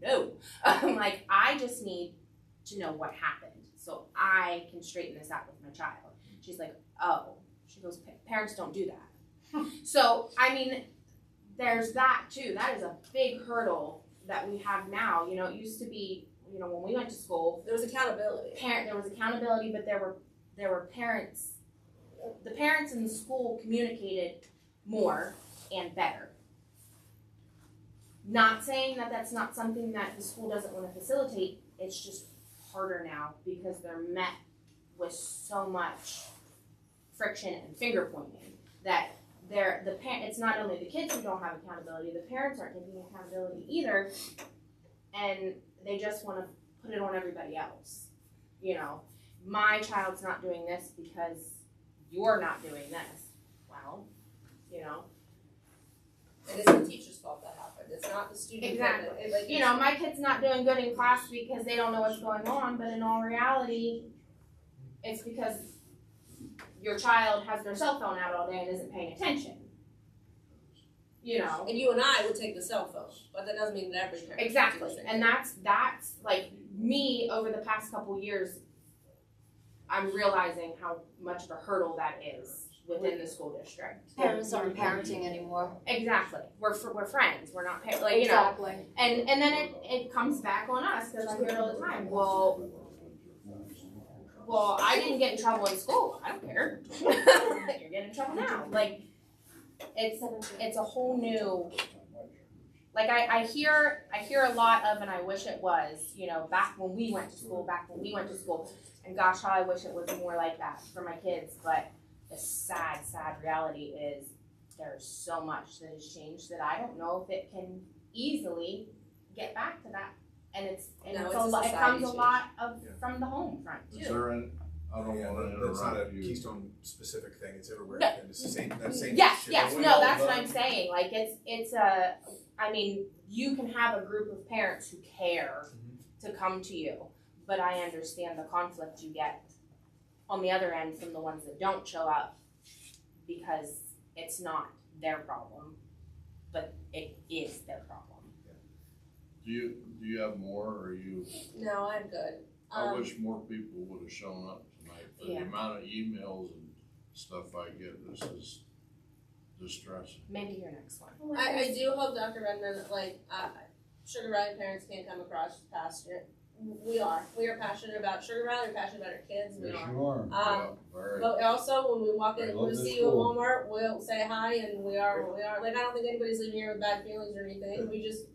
no. I'm like, I just need to know what happened. so I can straighten this out with my child. She's like, oh, she goes, parents don't do that. So, I mean, there's that too. That is a big hurdle that we have now. You know, it used to be, you know, when we went to school, There was accountability. there was accountability, but there were parents. The parents in the school communicated more and better. Not saying that that's not something that the school doesn't want to facilitate. It's just harder now because they're met with so much friction and finger pointing that it's not only the kids who don't have accountability, the parents aren't taking accountability either, and they just want to put it on everybody else. You know, my child's not doing this because you're not doing this. Well, you know. It is the teacher's fault that happened. It's not the student. Exactly. You know, my kid's not doing good in class because they don't know what's going on, but in all reality, it's because your child has their cell phone out all day and isn't paying attention. You know. And you and I would take the cell phone, but that doesn't mean that every parent. Exactly. And that's like me over the past couple years, I'm realizing how much of a hurdle that is within the school district. Parents aren't parenting anymore. Exactly. We're friends. We're not like, you know. And then it comes back on us because I hear it all the time. Well, I didn't get in trouble in school. I don't care. You're getting in trouble now. Like, it's a whole new. Like I hear a lot of, and I wish it was, you know, back when we went to school, and gosh, how I wish it was more like that for my kids. But the sad reality is there's so much that has changed that I don't know if it can easily get back to that. And it comes a lot from the home front too. Is there any, I don't want to That's not a interrupt you. Keystone specific thing, it's everywhere, No. and it's the same, that same. Yes, shit. yes, no, that's what I'm saying. Like I mean, you can have a group of parents who care to come to you, but I understand the conflict you get on the other end from the ones that don't show up because it's not their problem, but it is their problem. Do you have more, or you? No, I'm good. I wish more people would have shown up tonight. For the amount of emails and stuff I get, this is distressing. Maybe your next one. I do hope Dr. Redmond, Sugar Valley parents can't come across past it. We are passionate about Sugar Valley. We're passionate about our kids. We Yes, are. you are. Yeah, very. But also, when we walk in, I when love we this see you at school. Walmart, we'll say hi, and we are. Like, I don't think anybody's leaving here with bad feelings or anything.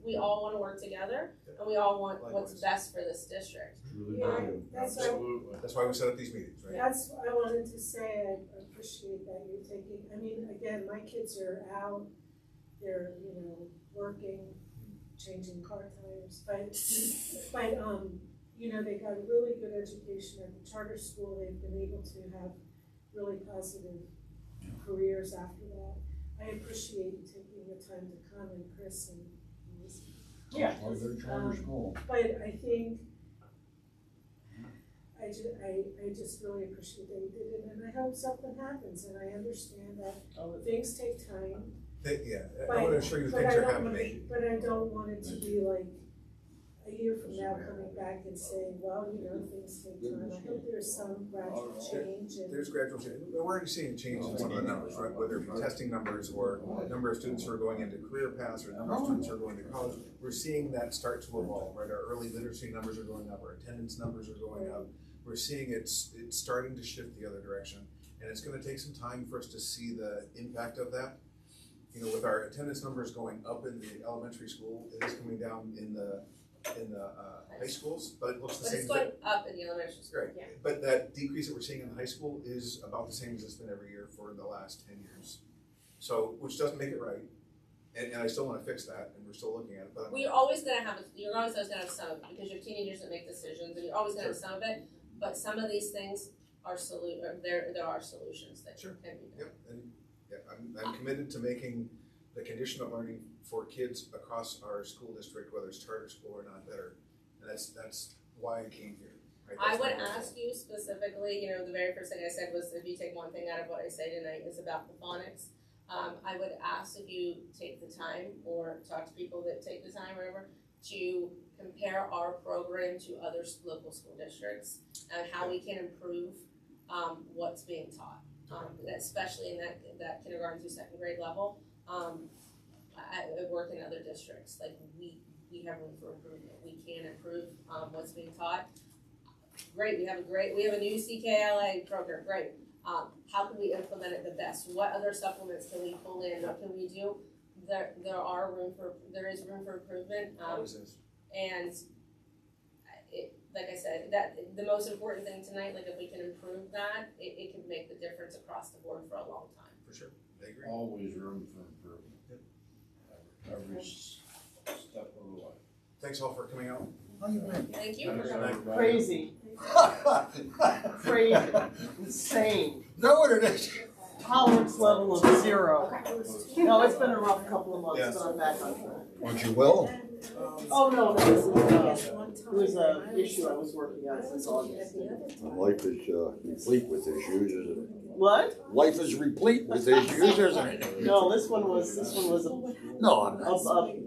We all want to work together, and we all want what's best for this district. Truly Yeah, do. that's Absolutely. That's why we set up these meetings, right? That's what I wanted to say. I appreciate that you're taking, I mean, again, my kids are out, they're, you know, working, changing car tires, but, you know, they got a really good education at the charter school. They've been able to have really positive careers after that. I appreciate you taking the time to come, and Chris and listen. Yeah. Well, they're charter school. But I think I just really appreciate that you did it, and I hope something happens, and I understand that things take time. I want to assure you things are happening. But I don't want it to be like a year from now coming back and saying, well, you know, things take time. I hope there's some gradual change. There's gradual change. We're already seeing changes in some of the numbers, right? Whether it be testing numbers or number of students who are going into career paths or number of students who are going to college. We're seeing that start to evolve, right? Our early literacy numbers are going up, our attendance numbers are going up. We're seeing it's starting to shift the other direction. And it's going to take some time for us to see the impact of that. You know, with our attendance numbers going up in the elementary school, it is coming down in the high schools, but it looks the But same. it's going up in the elementary school. Right, Yeah. but that decrease that we're seeing in the high school is about the same as it's been every year for the last 10 years. So, which doesn't make it right, and I still want to fix that, and we're still looking at it, but. You're always gonna have some of it, because you're teenagers that make decisions, and you're always gonna have some of it, but some of these things are there are solutions that Sure. can be done. Yep, and I'm committed to making the condition of learning for kids across our school district, whether it's charter school or not, better. And that's why I came here. Right? I That's would my goal. ask you specifically, you know, the very first thing I said was, if you take one thing out of what I say tonight is about the phonics. I would ask if you take the time, or talk to people that take the time or whatever, to compare our program to other local school districts and how we can improve what's being taught, especially in that kindergarten through second grade level. I work in other districts, like we have room for improvement. We can improve what's being taught. Great, we have a new CKLA program, great. How can we implement it the best? What other supplements can we pull in? What can we do? There is room for improvement. Always is. And like I said, that the most important thing tonight, like if we can improve that, it can make the difference across the board for a long time. For sure, I agree. Always room for improvement. Every step of the way. Thanks all for coming out. How you been? Thank you for coming. Crazy, crazy, insane, Is that what it is? tolerance level of 0. No, it's been a rough couple of months, Yes. but I'm back on track. Aren't you well? Oh, no, it was a issue I was working on since August. Life is replete with issues, isn't it? What? Life is replete with issues, isn't it? No, this one was No, I'm not. a